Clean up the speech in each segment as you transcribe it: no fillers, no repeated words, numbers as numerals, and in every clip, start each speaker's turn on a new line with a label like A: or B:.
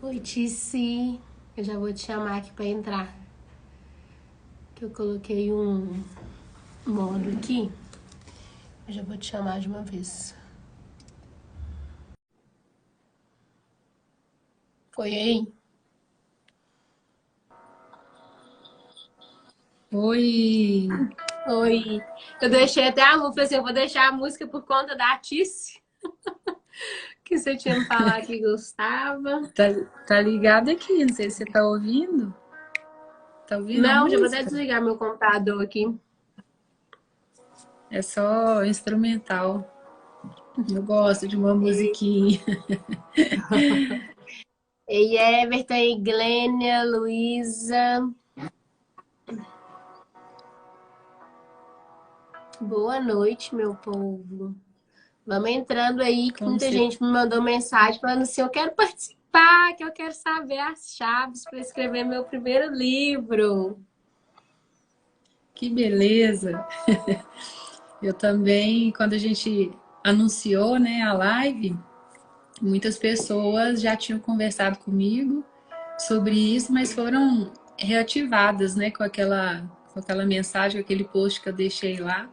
A: Oi, Tici. Eu já vou te chamar aqui pra entrar. Que eu coloquei um modo aqui. Eu já vou te chamar de uma vez. Oi, aí.
B: Oi,
A: Oi. Eu deixei até a música, falei assim, eu vou deixar a música por conta da Tici, que você tinha me falado que gostava.
B: tá, tá ligado aqui? Não sei se você tá ouvindo. Tá ouvindo a
A: Não, já vou até
B: música?
A: desligar meu computador aqui.
B: É só instrumental. Eu gosto de uma
A: E,
B: musiquinha.
A: e Everton, e Glênia, Luísa. Boa noite, meu povo. Vamos entrando aí, que
B: Como
A: muita
B: você...
A: gente me mandou mensagem falando assim: eu quero participar, que eu quero saber as chaves para escrever meu primeiro livro.
B: Que beleza! Eu também, quando a gente anunciou, né, a live, muitas pessoas já tinham conversado comigo sobre isso, mas foram reativadas, né, com aquela mensagem, com aquele post que eu deixei lá.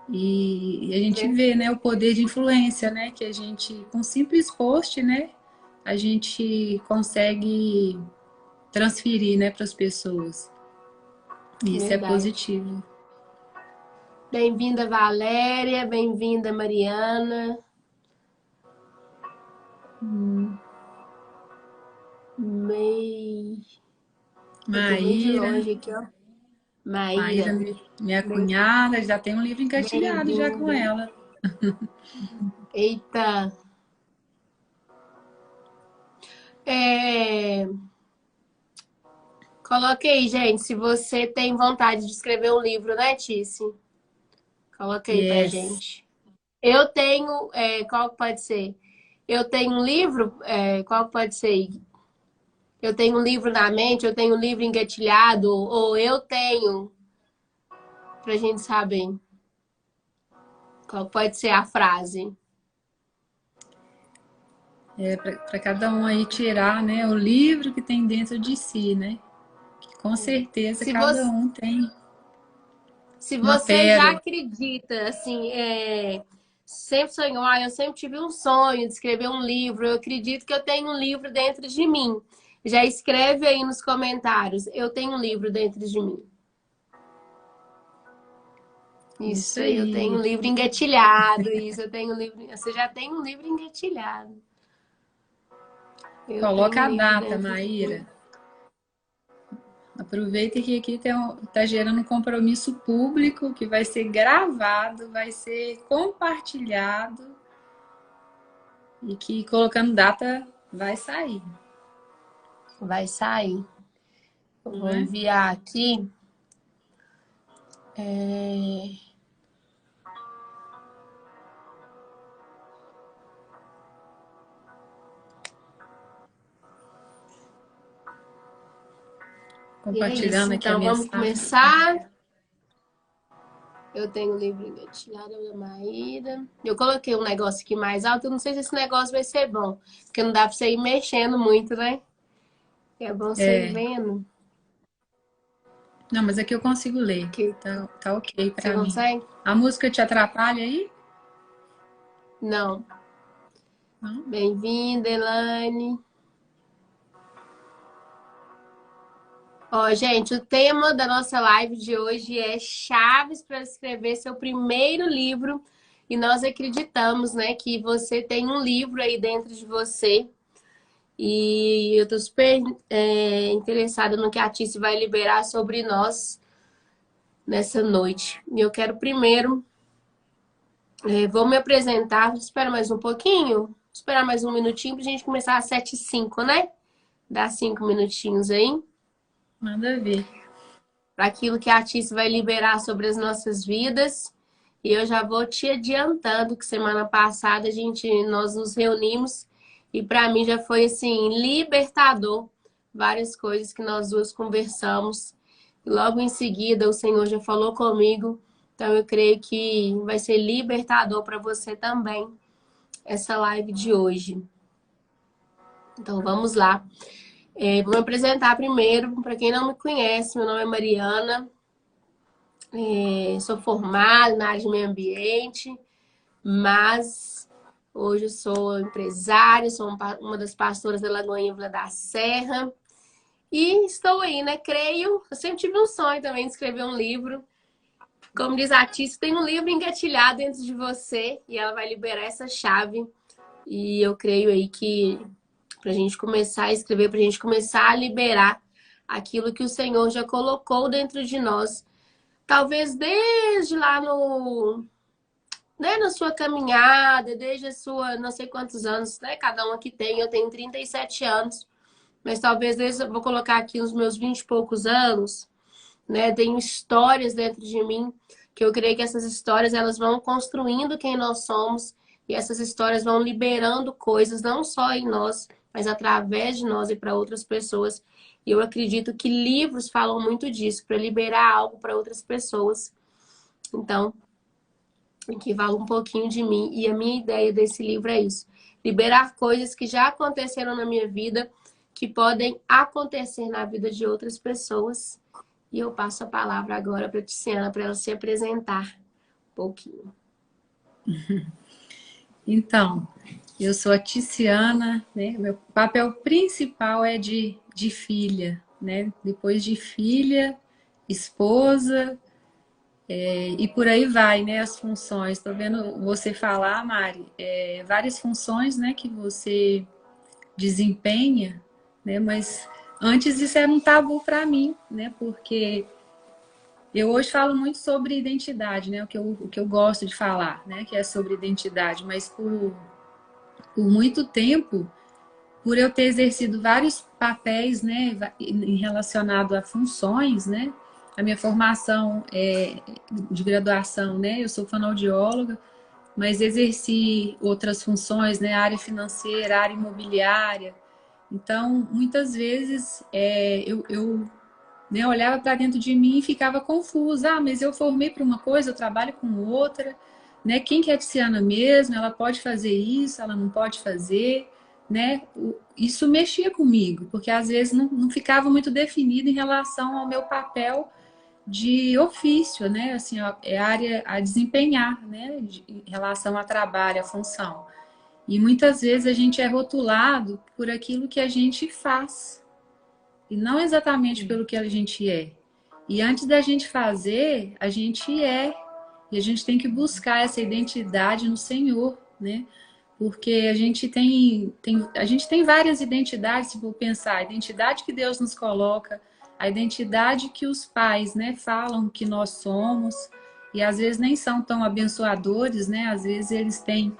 B: E a gente vê, né, o poder de influência, né, que a gente, com um simples post, né, a gente consegue transferir, né, para as pessoas. E isso é
A: Verdade.
B: positivo.
A: Bem-vinda, Valéria. Bem-vinda, Mariana. Mei. Eu tô meio de
B: Maíra,
A: longe aqui, ó.
B: Maíra,
A: Maíra.
B: minha
A: Bem-
B: cunhada, já tem um livro engatilhado já com
A: Bem-vinda.
B: ela.
A: Eita. É... Coloque aí, gente, se você tem vontade de escrever um livro, né, Tice? Coloca aí pra
B: Yes.
A: gente. Eu tenho, qual que pode ser? Eu tenho um livro, qual que pode ser? Eu tenho um livro na mente, eu tenho um livro engatilhado, ou eu tenho, pra gente saber qual que pode ser a frase.
B: É para cada um aí tirar, né, o livro que tem dentro de si, né? Que com certeza
A: Se
B: cada
A: você,
B: um tem
A: se
B: uma
A: você já
B: pérola.
A: acredita, assim, sempre sonhou, eu sempre tive um sonho de escrever um livro, eu acredito que eu tenho um livro dentro de mim. Já escreve aí nos comentários, eu tenho um livro dentro de mim.
B: Isso
A: Isso aí, eu tenho
B: aí.
A: um livro engatilhado. Isso, eu tenho um livro. Você já tem um livro engatilhado. Eu tenho
B: Coloca
A: um
B: a
A: livro
B: data,
A: dentro de mim.
B: Maíra. Aproveita que aqui tá gerando um compromisso público que vai ser gravado, vai ser compartilhado e que colocando data vai sair,
A: Vai sair. Eu
B: não
A: vou
B: é?
A: enviar aqui. é, E é isso.
B: Compartilhando aqui a
A: Então, vamos
B: mensagem.
A: começar. Eu tenho um livro engatilhado da Maíra. Eu coloquei um negócio aqui mais alto. Eu não sei se esse negócio vai ser bom. Porque não dá pra você ir mexendo muito, né? É bom você ir
B: É,
A: vendo.
B: não, mas aqui eu consigo ler.
A: Que
B: Tá ok
A: você
B: pra mim.
A: consegue?
B: A música te atrapalha aí?
A: Não.
B: Não?
A: Bem-vinda, Elaine. Ó, gente, o tema da nossa live de hoje é chaves para escrever seu primeiro livro. E nós acreditamos, né, que você tem um livro aí dentro de você. E eu tô super interessada no que a Tice vai liberar sobre nós nessa noite. E eu quero primeiro, vou me apresentar. Espera mais um pouquinho. Esperar mais um minutinho pra gente começar às 7h05, né? Dá 5 minutinhos aí.
B: Nada a ver.
A: Para aquilo que a Tice vai liberar sobre as nossas vidas. E eu já vou te adiantando que semana passada nós nos reunimos e para mim já foi assim libertador várias coisas que nós duas conversamos. E logo em seguida o Senhor já falou comigo, então eu creio que vai ser libertador para você também essa live de hoje. Então vamos lá. Vou me apresentar primeiro. Para quem não me conhece, meu nome é Mariana. Sou formada na área de meio ambiente, mas hoje eu sou empresária, sou uma das pastoras da Lagoinha Vila da Serra. E estou aí, né? Creio. Eu sempre tive um sonho também de escrever um livro. Como diz a Tícia, tem um livro engatilhado dentro de você e ela vai liberar essa chave. E eu creio aí que para a gente começar a escrever, para a gente começar a liberar aquilo que o Senhor já colocou dentro de nós. Talvez desde lá no, né, na sua caminhada, desde a sua, não sei quantos anos, né? Cada um aqui tem, eu tenho 37 anos, mas talvez desde, eu vou colocar aqui os meus 20 e poucos anos, né? Tenho histórias dentro de mim, que eu creio que essas histórias elas vão construindo quem nós somos e essas histórias vão liberando coisas, não só em nós, mas através de nós e para outras pessoas. E eu acredito que livros falam muito disso, para liberar algo para outras pessoas. Então, aqui fala um pouquinho de mim. E a minha ideia desse livro é isso: liberar coisas que já aconteceram na minha vida, que podem acontecer na vida de outras pessoas. E eu passo a palavra agora para a Tiziana, para ela se apresentar um pouquinho.
B: Então, eu sou a Tiziana, né? Meu papel principal é de filha, né? Depois de filha, esposa, e por aí vai, né? As funções. Estou vendo você falar, Mari, várias funções, né? Que você desempenha, né? Mas antes isso era um tabu para mim, né? Porque eu hoje falo muito sobre identidade, né? O que eu gosto de falar, né? Que é sobre identidade, mas por muito tempo, por eu ter exercido vários papéis, né, relacionado a funções, né, a minha formação de graduação, né, eu sou fonoaudióloga, mas exerci outras funções, né, área financeira, área imobiliária. Então, muitas vezes eu né, olhava para dentro de mim e ficava confusa. Ah, mas eu formei para uma coisa, eu trabalho com outra, né? Quem que é a Tiziana mesmo? Ela pode fazer isso, ela não pode fazer, né? Isso mexia comigo, porque às vezes não ficava muito definido em relação ao meu papel de ofício, né? Assim, ó, é a área a desempenhar, né? Em relação a trabalho, a função. E muitas vezes a gente é rotulado por aquilo que a gente faz, e não exatamente pelo que a gente é. E antes da gente fazer, a gente é. E a gente tem que buscar essa identidade no Senhor, né? Porque a gente tem várias identidades, se for pensar, a identidade que Deus nos coloca, a identidade que os pais, né, falam que nós somos, e às vezes nem são tão abençoadores, né? Às vezes eles têm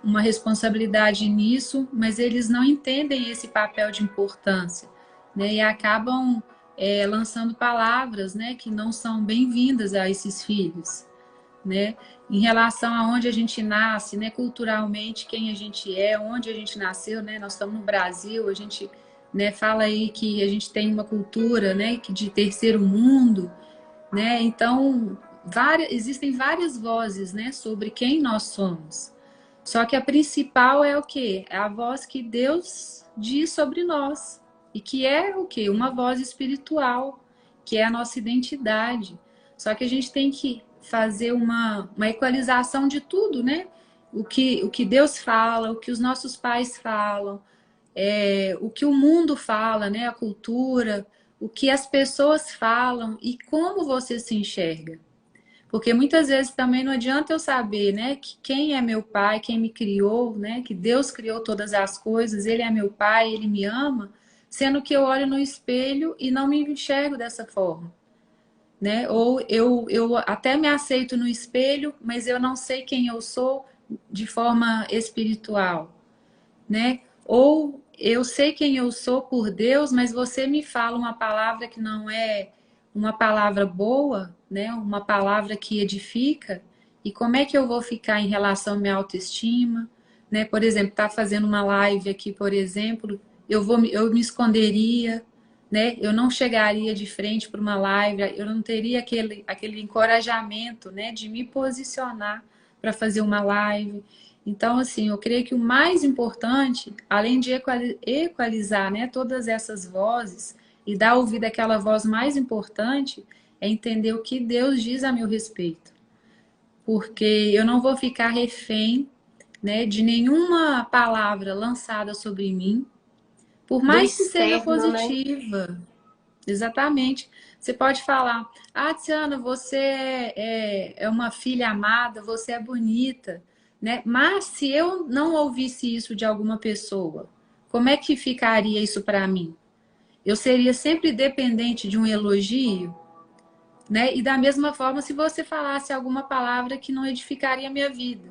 B: uma responsabilidade nisso, mas eles não entendem esse papel de importância, né? E acabam lançando palavras, né, que não são bem-vindas a esses filhos, né? Em relação a onde a gente nasce, né, culturalmente, quem a gente é, onde a gente nasceu, né? Nós estamos no Brasil, a gente, né, fala aí que a gente tem uma cultura, né, de terceiro mundo, né? Então, existem várias vozes, né, sobre quem nós somos. Só que a principal é o quê? É a voz que Deus diz sobre nós. E que é o quê? Uma voz espiritual, que é a nossa identidade. Só que a gente tem que fazer uma equalização de tudo, né? O que Deus fala, o que os nossos pais falam, o que o mundo fala, né? A cultura, o que as pessoas falam e como você se enxerga. Porque muitas vezes também não adianta eu saber, né, que quem é meu pai, quem me criou, né, que Deus criou todas as coisas, ele é meu pai, ele me ama, sendo que eu olho no espelho e não me enxergo dessa forma, né? Ou eu até me aceito no espelho, mas eu não sei quem eu sou de forma espiritual, né? Ou eu sei quem eu sou por Deus, mas você me fala uma palavra que não é uma palavra boa, né? Uma palavra que edifica. E como é que eu vou ficar em relação à minha autoestima, né? Por exemplo, tá fazendo uma live aqui, por exemplo, eu me esconderia, né? Eu não chegaria de frente para uma live, eu não teria aquele encorajamento, né, de me posicionar para fazer uma live. Então, assim, eu creio que o mais importante, além de equalizar, né, todas essas vozes e dar ouvido àquela voz mais importante, é entender o que Deus diz a meu respeito. Porque eu não vou ficar refém, né, de nenhuma palavra lançada sobre mim, por
A: Do
B: mais que seja
A: externo, né?
B: positiva. Exatamente. Você pode falar, ah, Tiana, você é uma filha amada, você é bonita, né? Mas se eu não ouvisse isso de alguma pessoa, como é que ficaria isso para mim? Eu seria sempre dependente de um elogio, né? E da mesma forma, se você falasse alguma palavra que não edificaria a minha vida,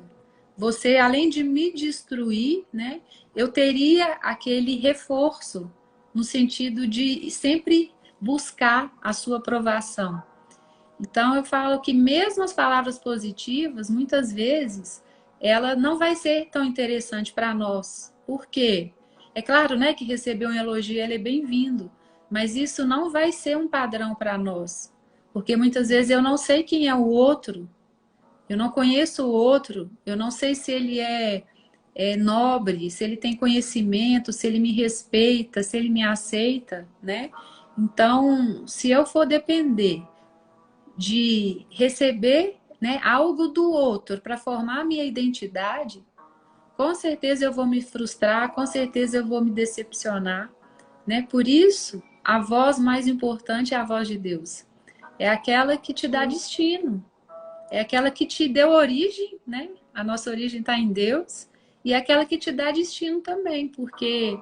B: você, além de me destruir, né? Eu teria aquele reforço no sentido de sempre buscar a sua aprovação. Então eu falo que mesmo as palavras positivas, muitas vezes, ela não vai ser tão interessante para nós. Por quê? É claro, né, que receber um elogio ele é bem-vindo, mas isso não vai ser um padrão para nós. Porque muitas vezes eu não sei quem é o outro, eu não conheço o outro, eu não sei se ele é nobre, se ele tem conhecimento, se ele me respeita, se ele me aceita, né? Então, se eu for depender de receber, né, algo do outro para formar a minha identidade, com certeza eu vou me frustrar, com certeza eu vou me decepcionar, né? Por isso, a voz mais importante é a voz de Deus. É aquela que te dá destino, é aquela que te deu origem, né? A nossa origem está em Deus, e é aquela que te dá destino também, porque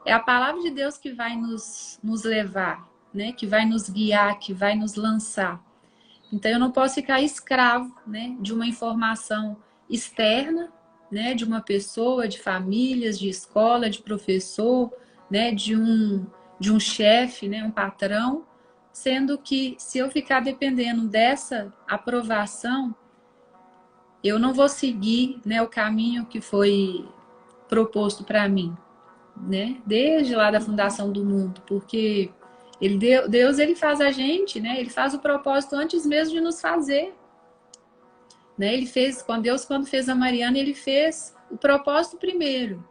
B: é a palavra de Deus que vai nos levar, né? Que vai nos guiar, que vai nos lançar. Então eu não posso ficar escravo, né, de uma informação externa, né, de uma pessoa, de famílias, de escola, de professor, né, de um chefe, né, um patrão, sendo que se eu ficar dependendo dessa aprovação, eu não vou seguir, né, o caminho que foi proposto para mim, né, desde lá da fundação do mundo, porque Deus ele faz a gente, né, ele faz o propósito antes mesmo de nos fazer, né, ele fez, quando fez a Mariana, ele fez o propósito primeiro,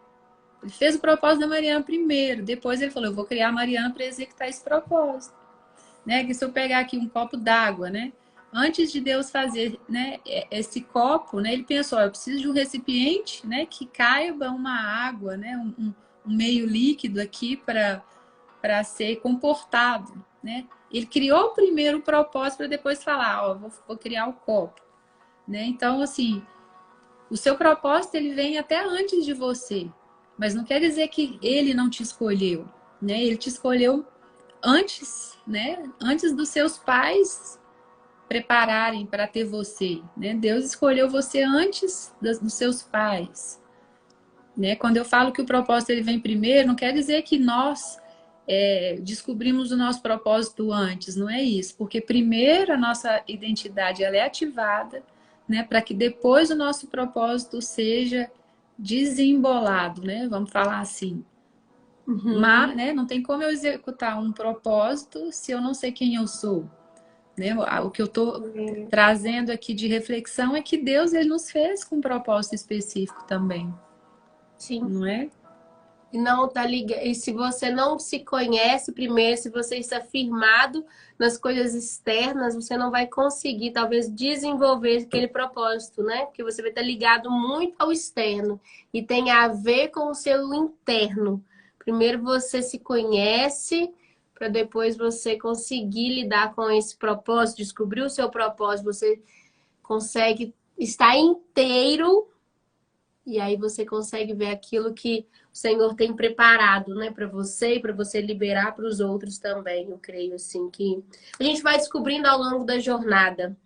B: ele fez o propósito da Mariana primeiro, depois ele falou, eu vou criar a Mariana para executar esse propósito, né, que se eu pegar aqui um copo d'água, né, antes de Deus fazer, né, esse copo, né, ele pensou, eu preciso de um recipiente, né, que caiba uma água, né, um meio líquido aqui para ser comportado, né? Ele criou primeiro o propósito para depois falar, ó, vou criar o copo, né? Então, assim, o seu propósito ele vem até antes de você, mas não quer dizer que ele não te escolheu, né? Ele te escolheu antes, né? Antes dos seus pais prepararem para ter você, né? Deus escolheu você antes dos seus pais, né? Quando eu falo que o propósito ele vem primeiro, não quer dizer que nós descobrimos o nosso propósito antes, não é isso, porque primeiro a nossa identidade ela é ativada, né? Para que depois o nosso propósito seja desembolado, né? Vamos falar assim. Mas, né, não tem como eu executar um propósito se eu não sei quem eu sou. Né? O que eu estou trazendo aqui de reflexão é que Deus ele nos fez com um propósito específico também.
A: Sim.
B: Não é?
A: E não tá ligado. E se você não se conhece primeiro, se você está firmado nas coisas externas, você não vai conseguir, talvez, desenvolver aquele propósito, né? Porque você vai estar ligado muito ao externo e tem a ver com o seu interno. Primeiro você se conhece, para depois você conseguir lidar com esse propósito, descobrir o seu propósito, você consegue estar inteiro. E aí você consegue ver aquilo que o Senhor tem preparado, né, para você e para você liberar para os outros também. Eu creio assim que a gente vai descobrindo ao longo da jornada.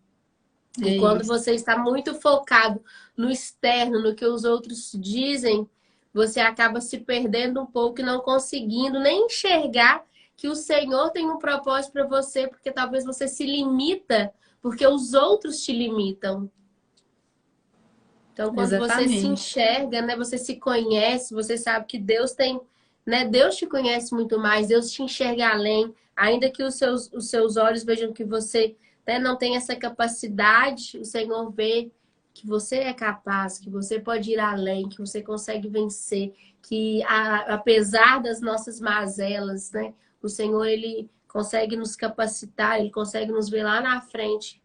A: E quando
B: Isso.
A: você está muito focado no externo, no que os outros dizem, você acaba se perdendo um pouco e não conseguindo nem enxergar que o Senhor tem um propósito para você, porque talvez você se limita porque os outros te limitam. Então, quando você se
B: Exatamente.
A: enxerga, né, você se conhece, você sabe que Deus tem, né, Deus te conhece muito mais, Deus te enxerga além, ainda que os seus olhos vejam que você, né, não tem essa capacidade, o Senhor vê que você é capaz, que você pode ir além, que você consegue vencer, que apesar das nossas mazelas, né, o Senhor, ele consegue nos capacitar, ele consegue nos ver lá na frente.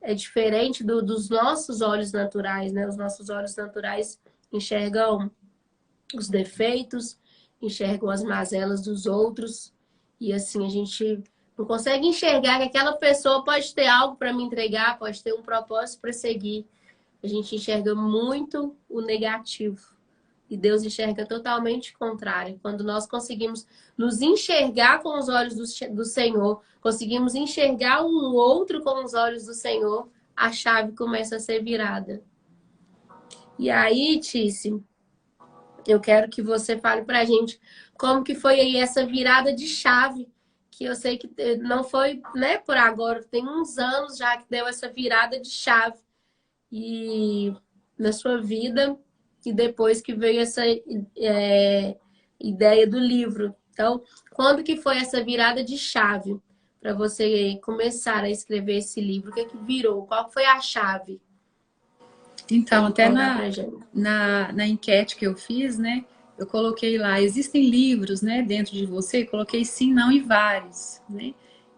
A: É diferente dos nossos olhos naturais, né? Os nossos olhos naturais enxergam os defeitos, enxergam as mazelas dos outros, e assim a gente não consegue enxergar que aquela pessoa pode ter algo para me entregar, pode ter um propósito para seguir. A gente enxerga muito o negativo. E Deus enxerga totalmente o contrário. Quando nós conseguimos nos enxergar com os olhos do Senhor, conseguimos enxergar um outro com os olhos do Senhor, a chave começa a ser virada. E aí, Tício, eu quero que você fale pra gente como que foi aí essa virada de chave, que eu sei que não foi, né, por agora, tem uns anos já que deu essa virada de chave e na sua vida e depois que veio essa ideia do livro. Então, quando que foi essa virada de chave para você começar a escrever esse livro? O que é que virou? Qual foi a chave?
B: Então,
A: Pode
B: até
A: contar pra gente.
B: na enquete que eu fiz, né? Eu coloquei lá, existem livros, né, dentro de você? Coloquei sim, não e vários, né?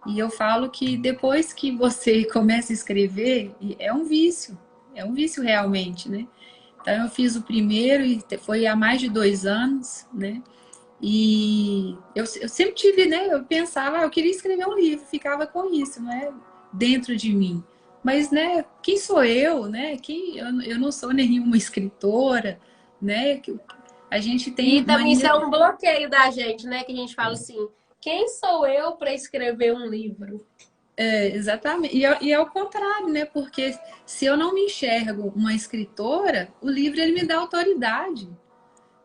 B: E eu falo que depois que você começa a escrever, é um vício realmente, né? Então, eu fiz o primeiro e foi há mais de 2 anos, né? E eu sempre tive, né? Eu pensava, eu queria escrever um livro, ficava com isso, né? Dentro de mim. Mas, né? Quem sou eu, né? Eu não sou nenhuma escritora, né? A gente tem
A: E também isso
B: mania.
A: é um bloqueio da gente, né? Que a gente fala assim, quem sou eu para escrever um livro?
B: Exatamente. E é o contrário, né? Porque se eu não me enxergo uma escritora, o livro ele me dá autoridade,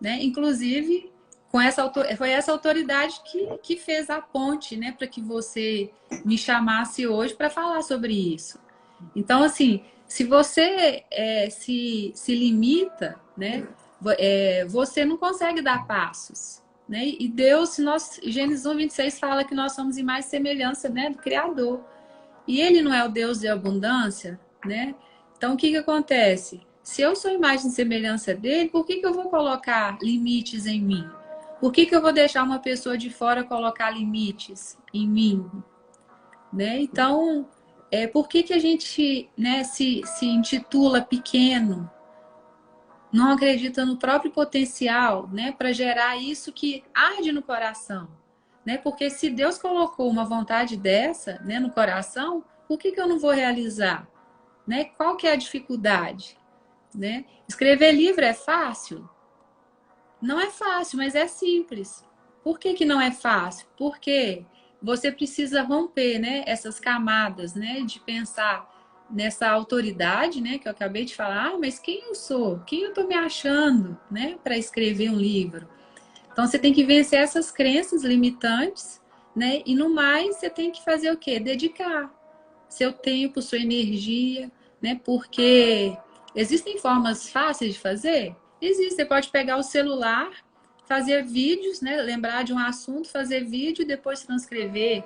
B: né? Inclusive, foi essa autoridade que fez a ponte, né, para que você me chamasse hoje para falar sobre isso. Então, assim, se você se limita, né, você não consegue dar passos. Né? E Deus, Gênesis 1:26 fala que nós somos imagem e semelhança, né, do Criador. E ele não é o Deus de abundância, né? Então, o que que acontece? Se eu sou imagem e semelhança dele, por que que eu vou colocar limites em mim? Por que que eu vou deixar uma pessoa de fora colocar limites em mim? Né? Então, por que que a gente, né, se intitula pequeno? Não acredita no próprio potencial, né, para gerar isso que arde no coração, né? Porque se Deus colocou uma vontade dessa, né, no coração, por que que eu não vou realizar, né? Qual que é a dificuldade, né? Escrever livro é fácil? Não é fácil, mas é simples. Por que que não é fácil? Porque você precisa romper, né, essas camadas, né, de pensar nessa autoridade, né, que eu acabei de falar, mas quem eu sou? Quem eu estou me achando, né, para escrever um livro? Então você tem que vencer essas crenças limitantes, né, e no mais você tem que fazer o quê? Dedicar seu tempo, sua energia, né, porque existem formas fáceis de fazer? Existe, você pode pegar o celular, fazer vídeos, né, lembrar de um assunto, fazer vídeo e depois transcrever.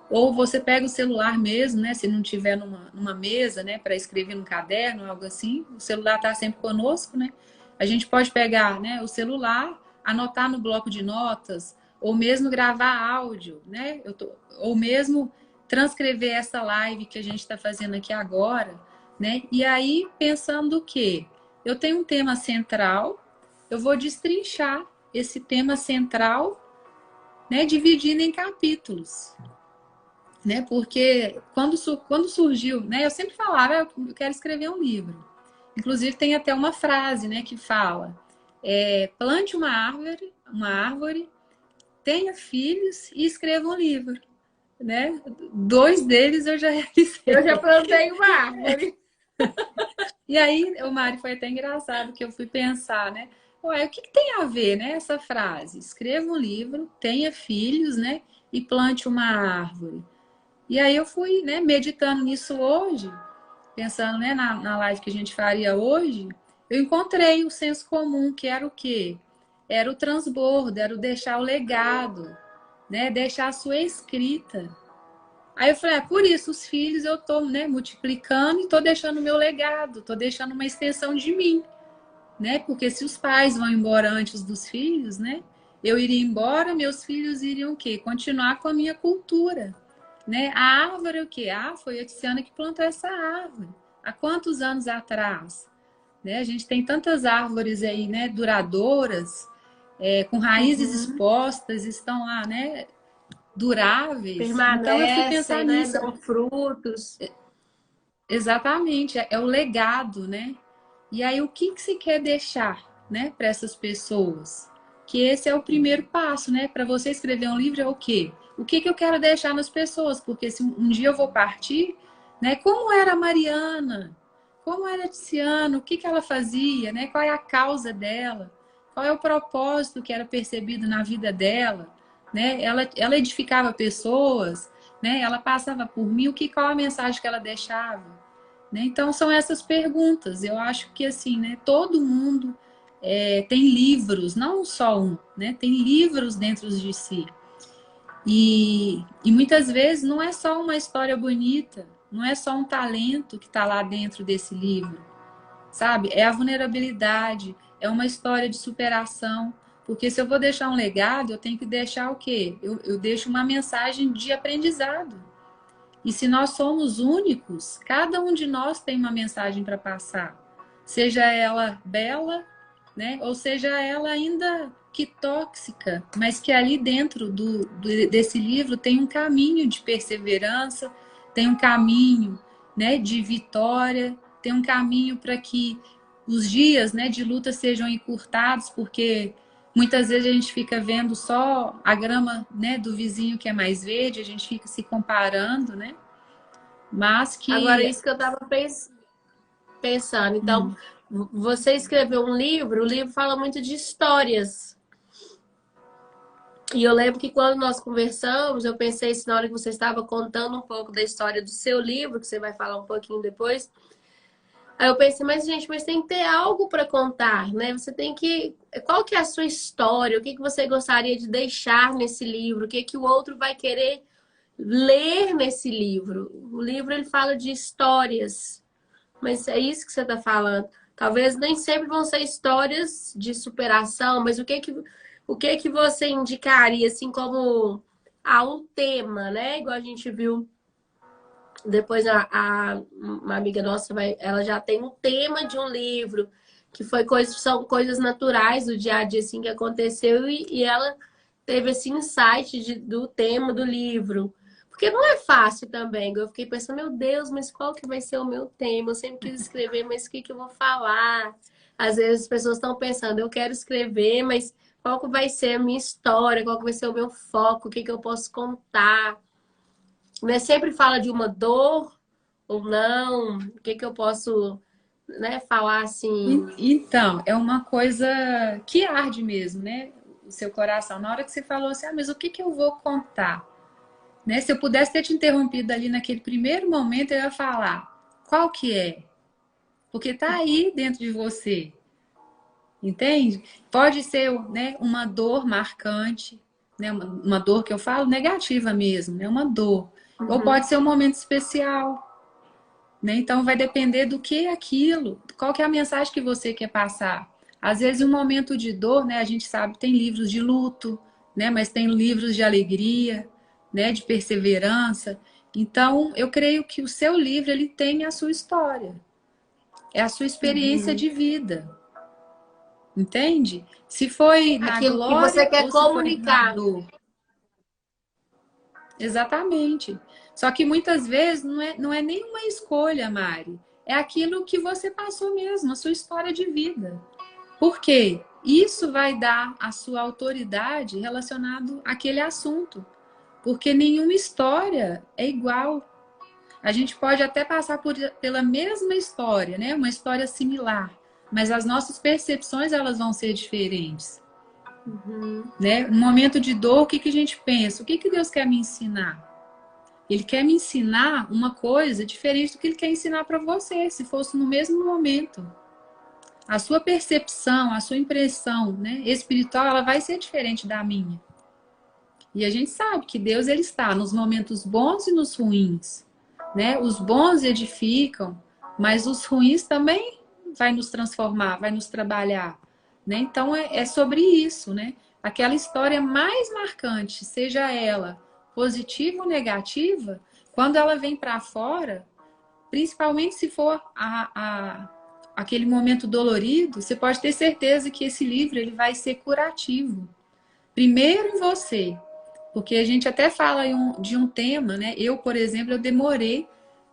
B: Ou você pega o celular mesmo, né? Se não tiver numa mesa, né? Para escrever no caderno, algo assim. O celular está sempre conosco, né? A gente pode pegar, né, o celular, anotar no bloco de notas, ou mesmo gravar áudio, né? Ou mesmo transcrever essa live que a gente está fazendo aqui agora, né? E aí, pensando o quê? Eu tenho um tema central, eu vou destrinchar esse tema central, né? Dividindo em capítulos, né? Porque quando surgiu, né? Eu sempre falava, eu quero escrever um livro. Inclusive tem até uma frase, né? Que fala: plante uma árvore, tenha filhos e escreva um livro, né? 2 deles eu já
A: Eu já
B: realizei.
A: plantei uma árvore.
B: E aí, o Mari, foi até engraçado que eu fui pensar, né? Ué, o que que tem a ver, né? Essa frase: escreva um livro, tenha filhos, né? E plante uma árvore. E aí eu fui, né, meditando nisso hoje, pensando, né, na live que a gente faria hoje, eu encontrei o senso comum, que era o quê? Era o transbordo, era o deixar o legado, né, deixar a sua escrita. Aí eu falei, por isso os filhos eu tô, né, multiplicando e tô deixando o meu legado, tô deixando uma extensão de mim, né? Porque se os pais vão embora antes dos filhos, né? Eu iria embora, meus filhos iriam o quê? Continuar com a minha cultura, né? A árvore é o quê? Ah, foi a Tiziana que plantou essa árvore. Há quantos anos atrás? Né? A gente tem tantas árvores aí, né, duradouras, com raízes
A: Uhum.
B: expostas, estão lá, né, duráveis. Então eu fui pensar
A: Permanecem, né?
B: nisso.
A: Dão frutos.
B: Exatamente, é o legado, né? E aí o que se quer deixar, né, para essas pessoas? Que esse é o primeiro passo, né? Para você escrever um livro é o quê? O que eu quero deixar nas pessoas? Porque se um dia eu vou partir, né? Como era a Mariana? Como era a Tiziana? O que ela fazia, né? Qual é a causa dela? Qual é o propósito que era percebido na vida dela? Né? Ela edificava pessoas, né? Ela passava por mim, qual a mensagem que ela deixava? Né? Então, são essas perguntas. Eu acho que, assim, né, todo mundo tem livros, não só um, né? Tem livros dentro de si. E muitas vezes não é só uma história bonita, não é só um talento que está lá dentro desse livro, sabe? É a vulnerabilidade, é uma história de superação. Porque se eu vou deixar um legado, eu tenho que deixar o quê? Eu deixo uma mensagem de aprendizado. E se nós somos únicos, cada um de nós tem uma mensagem para passar. Seja ela bela, né? Ou seja ela ainda que tóxica, mas que ali dentro desse livro tem um caminho de perseverança, tem um caminho, né, de vitória, tem um caminho para que os dias, né, de luta sejam encurtados, porque muitas vezes a gente fica vendo só a grama, né, do vizinho que é mais verde, a gente fica se comparando, né? Mas
A: Agora,
B: que.
A: isso que eu estava pensando. Então, você escreveu um livro, o livro fala muito de histórias. E eu lembro que quando nós conversamos, eu pensei isso na hora que você estava contando um pouco da história do seu livro, que você vai falar um pouquinho depois. Aí eu pensei, mas gente, mas tem que ter algo para contar, né? Você tem que. Qual que é a sua história? O que que você gostaria de deixar nesse livro? O que que o outro vai querer ler nesse livro? O livro ele fala de histórias, mas é isso que você está falando. Talvez nem sempre vão ser histórias de superação, mas o que que você indicaria assim como um tema, né? Igual a gente viu depois uma amiga nossa ela já tem um tema de um livro que são coisas naturais do dia a dia assim que aconteceu e ela teve esse insight do tema do livro. Porque não é fácil também. Eu fiquei pensando, meu Deus, mas qual que vai ser o meu tema? Eu sempre quis escrever, mas o que que eu vou falar? Às vezes as pessoas estão pensando, eu quero escrever, mas qual que vai ser a minha história? Qual que vai ser o meu foco? O que que eu posso contar? Né? Sempre fala de uma dor ou não? O que que eu posso, né, falar assim?
B: Então, é uma coisa que arde mesmo, né? O seu coração. Na hora que você falou assim, mas o que eu vou contar? Né? Se eu pudesse ter te interrompido ali naquele primeiro momento, eu ia falar, qual que é? Porque tá aí dentro de você, entende? Pode ser, né, uma dor marcante, né? Uma dor que eu falo negativa mesmo, né? Uma dor. Ou
A: Uhum.
B: pode ser um momento especial. Né? Então vai depender do que é aquilo, qual que é a mensagem que você quer passar. Às vezes, um momento de dor, né? A gente sabe, tem livros de luto, né? Mas tem livros de alegria, né? De perseverança. Então, eu creio que o seu livro ele tem a sua história, é a sua experiência
A: Uhum.
B: de vida, entende? Se foi na
A: Aquilo que você
B: glória
A: quer
B: ou se foi na
A: comunicar.
B: dor. Exatamente. Só que muitas vezes não é nenhuma escolha, Mari. É aquilo que você passou mesmo, a sua história de vida. Por quê? Isso vai dar a sua autoridade relacionado àquele assunto. Porque nenhuma história é igual. A gente pode até passar pela mesma história, né? Uma história similar. Mas as nossas percepções elas vão ser diferentes.
A: Uhum.
B: Né? Um momento de dor, o que a gente pensa? O que Deus quer me ensinar? Ele quer me ensinar uma coisa diferente do que ele quer ensinar para você, se fosse no mesmo momento. A sua percepção, a sua impressão, né, espiritual, ela vai ser diferente da minha. E a gente sabe que Deus ele está nos momentos bons e nos ruins, né? Os bons edificam, mas os ruins também vai nos transformar, vai nos trabalhar, né? Então é sobre isso, né? Aquela história mais marcante, seja ela positiva ou negativa, quando ela vem para fora, principalmente se for aquele momento dolorido, você pode ter certeza que esse livro ele vai ser curativo. Primeiro em você, porque a gente até fala de um tema, né? Eu, por exemplo, eu demorei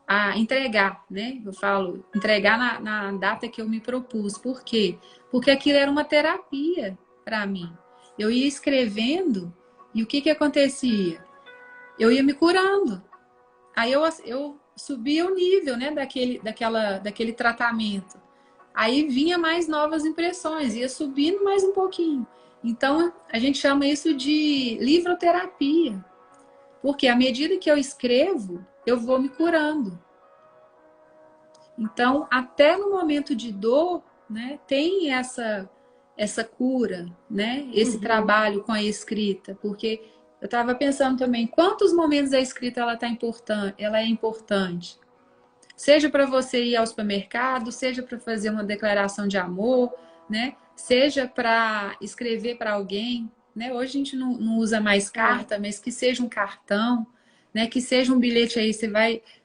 B: a entregar, né? Eu falo, entregar na data que eu me propus. Por quê? Porque aquilo era uma terapia para mim. Eu ia escrevendo e o que que acontecia? Eu ia me curando. Aí eu subia o nível, né, daquele tratamento. Aí vinha mais novas impressões, ia subindo mais um pouquinho. Então, a gente chama isso de livroterapia. Porque à medida que eu escrevo, eu vou me curando. Então, até no momento de dor, né, tem essa cura, né, esse trabalho com a escrita, porque eu estava pensando também quantos momentos a escrita ela é importante. Seja para você ir ao supermercado, seja para fazer uma declaração de amor, né? Seja para escrever para alguém, né? Hoje a gente não usa mais carta, mas que seja um cartão, né? Que seja um bilhete aí,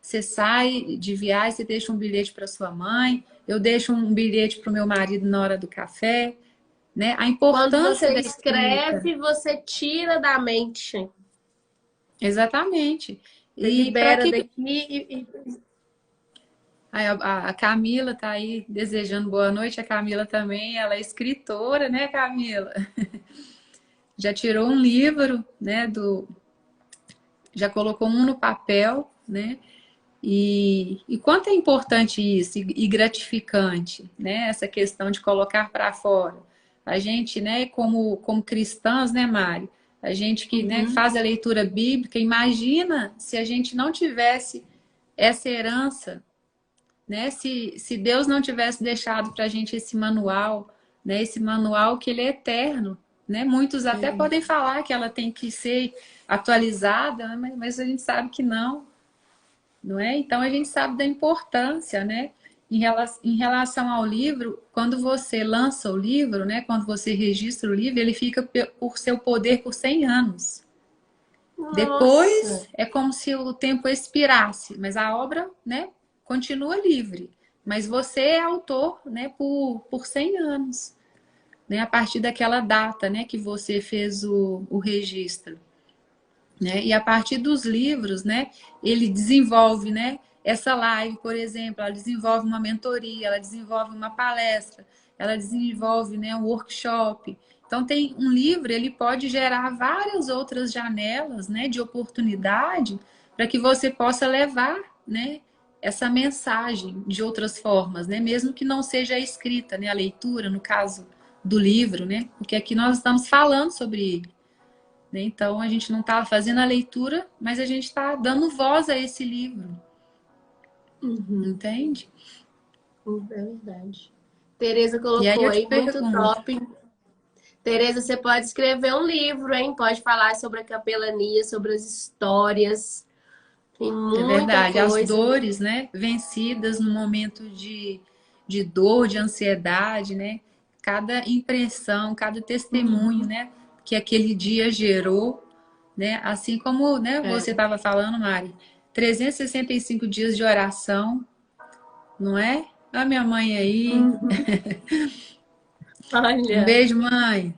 B: você sai de viagem, você deixa um bilhete para sua mãe, eu deixo um bilhete para o meu marido na hora do café, né? A
A: Quando
B: importância
A: você
B: da escrita.
A: escreve, você tira da mente.
B: Exatamente.
A: Você
B: E para
A: libera
B: que
A: daqui e...
B: aí a Camila tá aí desejando boa noite. A Camila também, ela é escritora, né, Camila? Já tirou um livro, né, já colocou um no papel, né? E quanto é importante isso e gratificante, né? Essa questão de colocar para fora. A gente, né, como cristãs, né, Mari? A gente que, né, faz a leitura bíblica, imagina se a gente não tivesse essa herança, né? Se Deus não tivesse deixado para a gente esse manual, né? Esse manual que ele é eterno, né? Muitos até podem falar que ela tem que ser atualizada, né? Mas a gente sabe que não é? Então a gente sabe da importância, né? Em relação ao livro, quando você lança o livro, né? Quando você registra o livro, ele fica por seu poder por 100 anos.
A: Nossa!
B: Depois é como se o tempo expirasse, mas a obra, né, continua livre. Mas você é autor, né, por 100 anos, né, a partir daquela data, né, que você fez o registro, né? E a partir dos livros, né, ele desenvolve, né, essa live, por exemplo, ela desenvolve uma mentoria, ela desenvolve uma palestra, ela desenvolve, né, um workshop. Então tem um livro, ele pode gerar várias outras janelas, né, de oportunidade para que você possa levar, né, essa mensagem de outras formas, né, mesmo que não seja a escrita, né, a leitura, no caso do livro, né, porque aqui nós estamos falando sobre ele, né? Então a gente não está fazendo a leitura, mas a gente está dando voz a esse livro, entende?
A: É verdade. Tereza
B: E aí
A: colocou
B: eu te
A: aí, muito
B: pergunto,
A: top. Tereza, você pode escrever um livro, hein? Pode falar sobre a capelania, sobre as histórias. Tem
B: é
A: muita
B: verdade, as
A: coisa.
B: dores, né, vencidas no momento de dor, de ansiedade, né? Cada impressão, cada testemunho, né, que aquele dia gerou, né? Assim como, né, você estava falando, Mari, 365 dias de oração, não é? A minha mãe aí. Um
A: Olha,
B: beijo, mãe.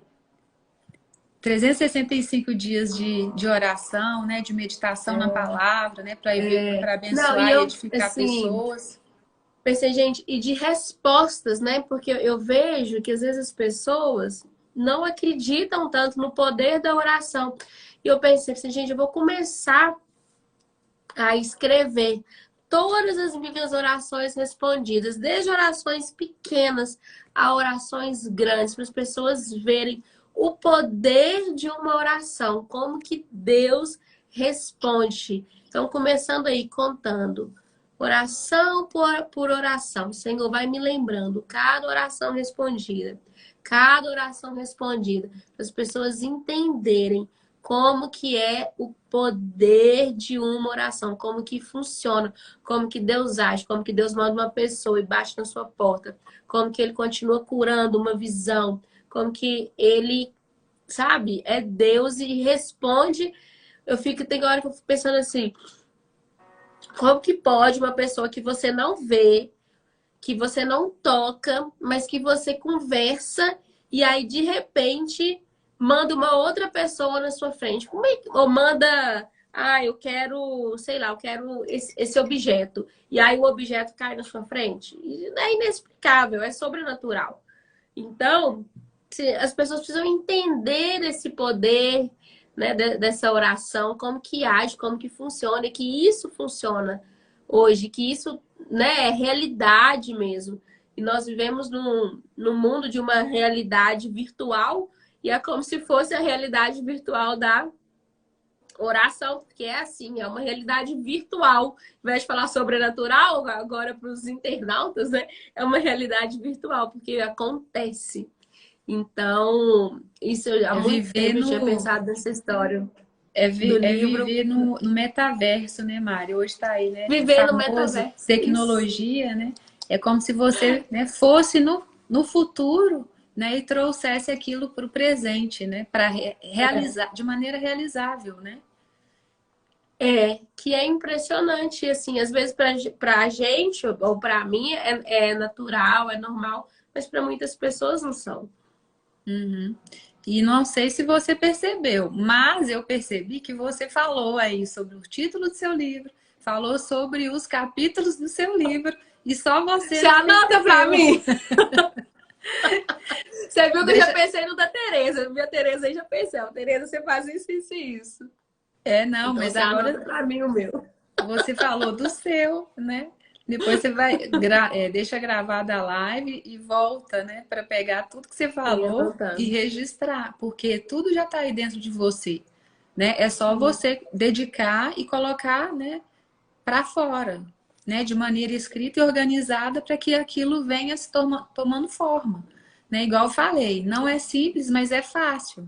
B: 365 dias de oração, né? De meditação na palavra, né? Para
A: não, e
B: abençoar e
A: eu,
B: edificar
A: assim,
B: pessoas.
A: pensei, gente, e de respostas, né? Porque eu vejo que às vezes as pessoas não acreditam tanto no poder da oração. E eu pensei assim, gente, eu vou começar a escrever todas as minhas orações respondidas, desde orações pequenas a orações grandes, para as pessoas verem o poder de uma oração, como que Deus responde. Então, começando aí, contando. Oração por oração. O Senhor vai me lembrando cada oração respondida. Cada oração respondida. Para as pessoas entenderem como que é o poder de uma oração, como que funciona, como que Deus age, como que Deus manda uma pessoa e bate na sua porta, como que ele continua curando uma visão, como que ele, sabe, é Deus e responde. Tem hora que eu fico pensando assim, como que pode uma pessoa que você não vê, que você não toca, mas que você conversa e aí de repente manda uma outra pessoa na sua frente. Ou manda, eu quero, sei lá, eu quero esse objeto. E aí o objeto cai na sua frente. E é inexplicável, é sobrenatural. Então, as pessoas precisam entender esse poder, né, dessa oração, como que age, como que funciona, e que isso funciona hoje, que isso, né, é realidade mesmo. E nós vivemos num mundo de uma realidade virtual, e é como se fosse a realidade virtual da oração, porque é assim, é uma realidade virtual. Ao invés de falar sobrenatural, agora para os internautas, né, é uma realidade virtual, porque acontece. Então, isso há
B: É
A: muito
B: viver
A: tempo eu tinha
B: no,
A: pensado nessa história do
B: é
A: livro.
B: viver no metaverso, né, Mari? Hoje está aí, né? O
A: Viver no
B: famoso
A: metaverso. Isso.
B: tecnologia, né? É como se você, né, fosse no futuro, né, e trouxesse aquilo para o presente, né? Para realizar, de maneira realizável, né?
A: Que é impressionante, assim, às vezes para a gente, ou para mim, é natural, é normal, mas para muitas pessoas não são.
B: Uhum. E não sei se você percebeu, mas eu percebi que você falou aí sobre o título do seu livro, falou sobre os capítulos do seu livro, e só você
A: Você
B: não
A: anota para
B: percebeu.
A: mim? Você viu que eu já
B: Deixa...
A: pensei no da Tereza. Minha Tereza aí já pensou. Tereza, você faz isso, isso e isso.
B: É, não,
A: Então
B: mas
A: você anota
B: agora
A: para mim o meu.
B: você falou do seu, né? Depois você vai, deixa gravada a live e volta, né, para pegar tudo que você
A: Sim,
B: falou e
A: anotando.
B: registrar, porque tudo já está aí dentro de você, né? É só você dedicar e colocar, né, para fora, né, de maneira escrita e organizada para que aquilo venha se tomando forma, né? Igual eu falei, não é simples, mas é fácil,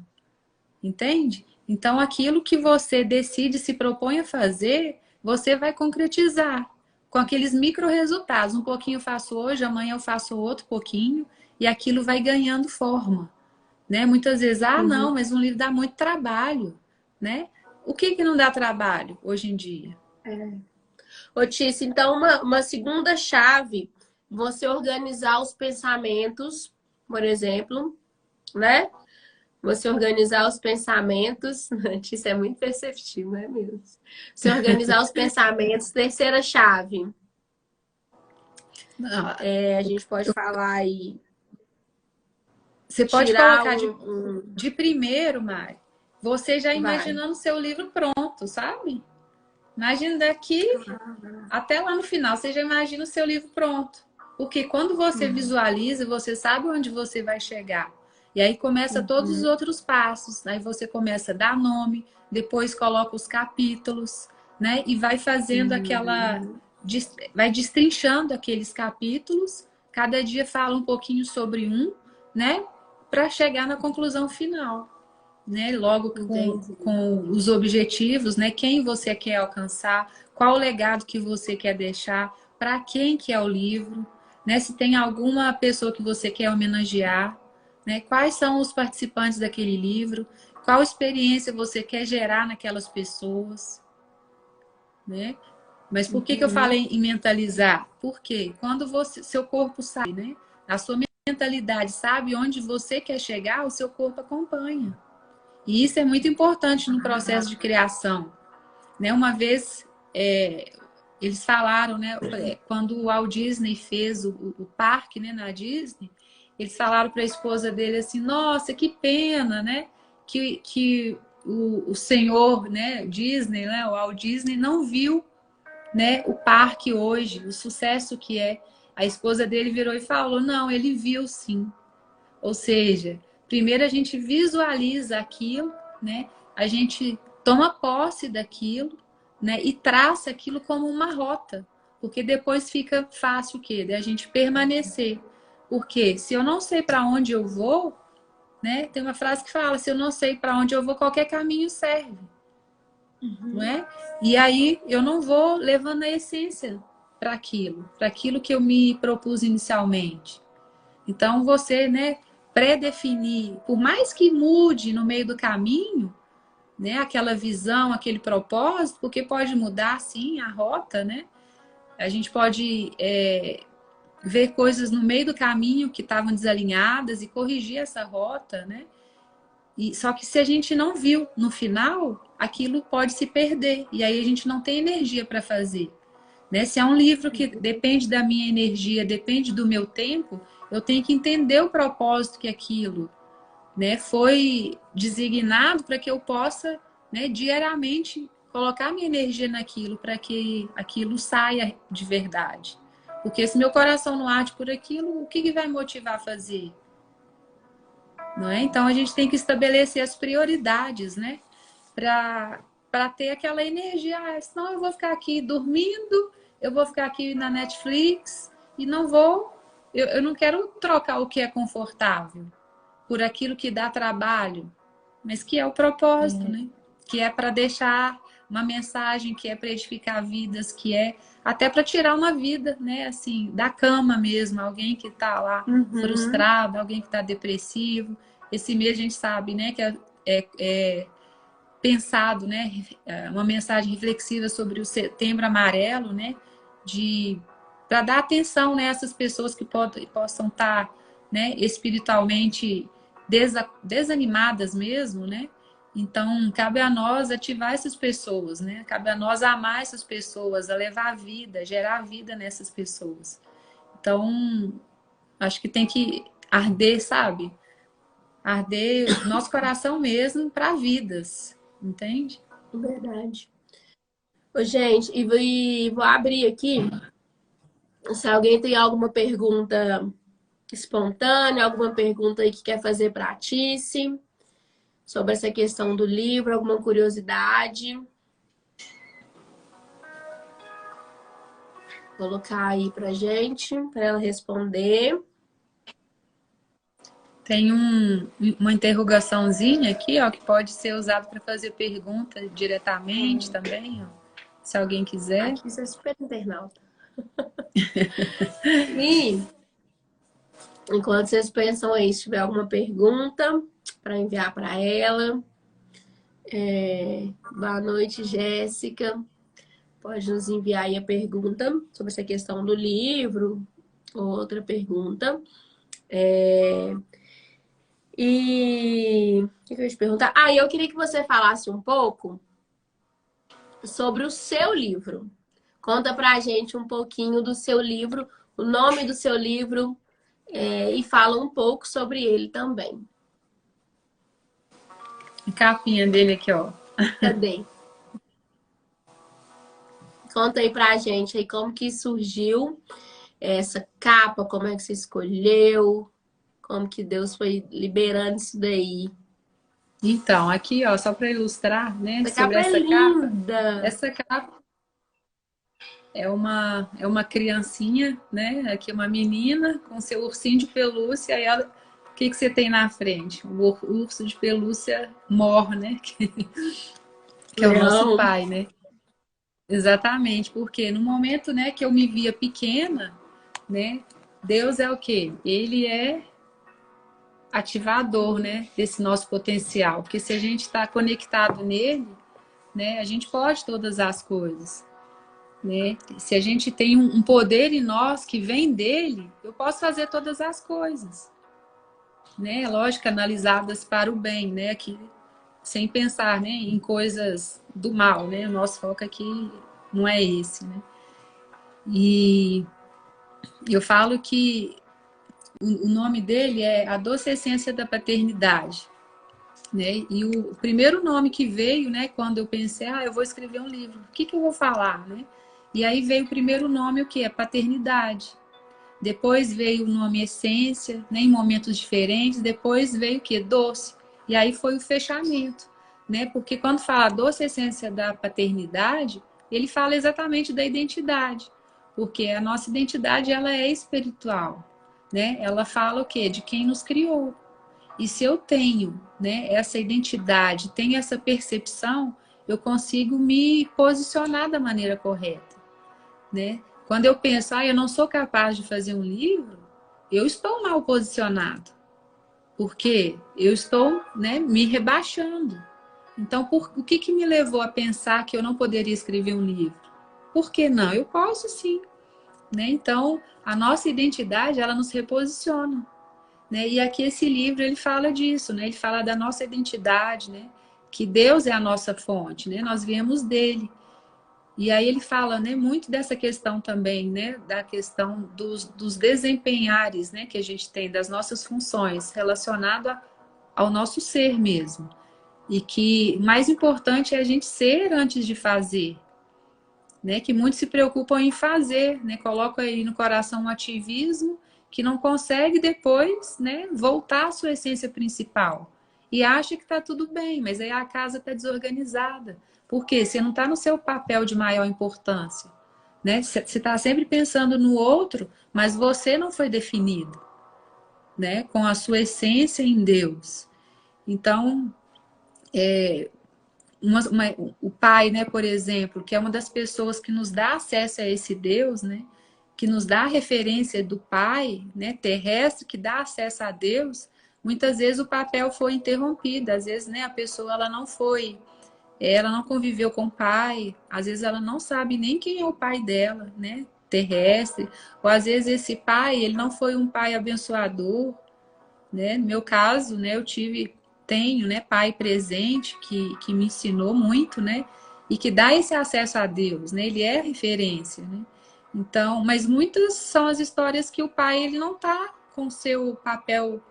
B: entende? Então, aquilo que você decide, se propõe a fazer, você vai concretizar com aqueles micro resultados. Um pouquinho eu faço hoje, amanhã eu faço outro pouquinho, e aquilo vai ganhando forma, né? Muitas vezes,
A: Uhum.
B: não, mas um livro dá muito trabalho, né? O que que não dá trabalho hoje em dia?
A: Ô, Tícia, então uma segunda chave, você organizar os pensamentos, por exemplo, né? Você organizar os pensamentos. Tícia é muito perceptível, não é mesmo? Você organizar os pensamentos. Terceira chave,
B: Não,
A: a gente pode falar aí,
B: você pode
A: tirar
B: colocar de primeiro, Mari, você já
A: vai.
B: imaginando o seu livro pronto, sabe? Imagina daqui até lá no final, você já imagina o seu livro pronto. Porque quando você
A: Uhum.
B: visualiza, você sabe onde você vai chegar. E aí começa todos os
A: Uhum.
B: outros passos. Aí você começa a dar nome, depois coloca os capítulos, né? E vai fazendo aquela.
A: Uhum.
B: Vai destrinchando aqueles capítulos. Cada dia fala um pouquinho sobre um, né? Para chegar na conclusão final, né? Logo
A: Entendi.
B: com os objetivos, né? Quem você quer alcançar, qual o legado que você quer deixar, para quem que é o livro, né? Se tem alguma pessoa que você quer homenagear, né? Quais são os participantes daquele livro, qual experiência você quer gerar naquelas pessoas, né? Mas por que que eu
A: Uhum.
B: falei em mentalizar? Porque quando seu corpo sabe, né? A sua mentalidade sabe onde você quer chegar, o seu corpo acompanha. E isso é muito importante no processo de criação, né? Uma vez eles falaram, né? Quando o Walt Disney fez o parque, né, na Disney, eles falaram para a esposa dele assim: Nossa, que pena, né? Que o senhor, né, Disney, né, o Walt Disney, não viu, né, o parque hoje, o sucesso que é. A esposa dele virou e falou: Não, ele viu sim. Ou seja, primeiro a gente visualiza aquilo, né? A gente toma posse daquilo, né? E traça aquilo como uma rota, porque depois fica fácil o quê? De a gente permanecer. Porque se eu não sei para onde eu vou, né? Tem uma frase que fala, se eu não sei para onde eu vou, qualquer caminho serve, não é? E aí eu não vou levando a essência para aquilo que eu me propus inicialmente. Então você, né, pré-definir, por mais que mude no meio do caminho, né, aquela visão, aquele propósito, porque pode mudar sim a rota, né? A gente pode ver coisas no meio do caminho que estavam desalinhadas e corrigir essa rota, né? E, só que se a gente não viu no final, aquilo pode se perder. E aí a gente não tem energia para fazer. Né? Se é um livro que depende da minha energia, depende do meu tempo, eu tenho que entender o propósito que aquilo, né, foi designado para que eu possa, né, diariamente colocar minha energia naquilo, para que aquilo saia de verdade. Porque se meu coração não arde por aquilo, o que vai motivar a fazer? Não é? Então a gente tem que estabelecer as prioridades, né? Para ter aquela energia. Ah, senão eu vou ficar aqui dormindo, eu vou ficar aqui na Netflix e não vou. Eu não quero trocar o que é confortável por aquilo que dá trabalho, mas que é o propósito, né? Que é para deixar uma mensagem, que é para edificar vidas, que é até para tirar uma vida, né? Assim, da cama mesmo, alguém que está lá frustrado, alguém que está depressivo. Esse mês a gente sabe, né? Que é pensado, né? Uma mensagem reflexiva sobre o Setembro Amarelo, né? Para dar atenção, né? A essas pessoas que possam estar, né? Espiritualmente desanimadas mesmo, né? Então, cabe a nós ativar essas pessoas, né? Cabe a nós amar essas pessoas, a levar a vida, gerar vida nessas pessoas. Então, acho que tem que arder, sabe? Arder nosso coração mesmo para vidas, entende?
A: Verdade. Ô, gente, e vou abrir aqui. Se alguém tem alguma pergunta espontânea, alguma pergunta aí que quer fazer para a Tice sobre essa questão do livro, alguma curiosidade, colocar aí pra gente, para ela responder.
B: Tem uma interrogaçãozinha aqui, ó, que pode ser usado para fazer pergunta diretamente também, ó, se alguém quiser.
A: Aqui você é super internauta. E enquanto vocês pensam aí, se tiver alguma pergunta para enviar para ela. Boa noite, Jéssica. Pode nos enviar aí a pergunta sobre essa questão do livro, ou outra pergunta. E o que eu ia te perguntar? Ah, eu queria que você falasse um pouco sobre o seu livro. Conta pra gente um pouquinho do seu livro, o nome do seu livro, e fala um pouco sobre ele também.
B: A capinha dele aqui, ó.
A: Cadê? Conta aí pra gente aí como que surgiu essa capa, como é que você escolheu, como que Deus foi liberando isso daí.
B: Então, aqui, ó, só para ilustrar, né,
A: Essa
B: sobre
A: capa é
B: essa capa.
A: linda!
B: Essa capa é uma criancinha, né? Aqui uma menina com seu ursinho de pelúcia. E ela, o que você tem na frente? O urso de pelúcia Mor, né? Que é o nosso pai, né? Exatamente, porque no momento, né, que eu me via pequena, né? Deus é o quê? Ele é ativador, né, desse nosso potencial. Porque se a gente está conectado nele, né, a gente pode todas as coisas. Né? Se a gente tem um poder em nós que vem dele, eu posso fazer todas as coisas, né? Lógico, analisadas para o bem, né? Que, sem pensar, né, em coisas do mal, né? O nosso foco aqui não é esse, né? E eu falo que o nome dele é A Doce Essência da Paternidade, né? E o primeiro nome que veio, né, quando eu pensei, eu vou escrever um livro, o que eu vou falar, né? E aí veio o primeiro nome, o que? É paternidade. Depois veio o nome essência, né, em momentos diferentes. Depois veio o que? Doce. E aí foi o fechamento, né? Porque quando fala doce essência da paternidade, ele fala exatamente da identidade. Porque a nossa identidade, ela é espiritual, né? Ela fala o quê? De quem nos criou. E se eu tenho, né, essa identidade, tenho essa percepção, eu consigo me posicionar da maneira correta, né? Quando eu penso, eu não sou capaz de fazer um livro, eu estou mal posicionado, porque eu estou, né, me rebaixando. Então, o que me levou a pensar que eu não poderia escrever um livro? Por que não? Eu posso sim, né? Então, a nossa identidade, ela nos reposiciona, né? E aqui esse livro, ele fala disso, né? Ele fala da nossa identidade, né? Que Deus é a nossa fonte, né? Nós viemos dele. E aí ele fala, né, muito dessa questão também, né, da questão dos desempenhares, né, que a gente tem, das nossas funções, relacionado ao nosso ser mesmo. E que mais importante é a gente ser antes de fazer, né, que muitos se preocupam em fazer, né, colocam aí no coração um ativismo que não consegue depois, né, voltar à sua essência principal. E acha que está tudo bem, mas aí a casa está desorganizada. Por quê? Você não está no seu papel de maior importância, né? Você está sempre pensando no outro, mas você não foi definido, né, com a sua essência em Deus. Então, o pai, né, por exemplo, que é uma das pessoas que nos dá acesso a esse Deus, né, que nos dá a referência do pai, né, terrestre, que dá acesso a Deus, muitas vezes o papel foi interrompido, às vezes, né, a pessoa ela não conviveu com o pai, às vezes ela não sabe nem quem é o pai dela, né, terrestre, ou às vezes esse pai, ele não foi um pai abençoador, né? No meu caso, né, tenho, né, pai presente que me ensinou muito, né, e que dá esse acesso a Deus, né, ele é referência, né. Então, mas muitas são as histórias que o pai, ele não está com seu papel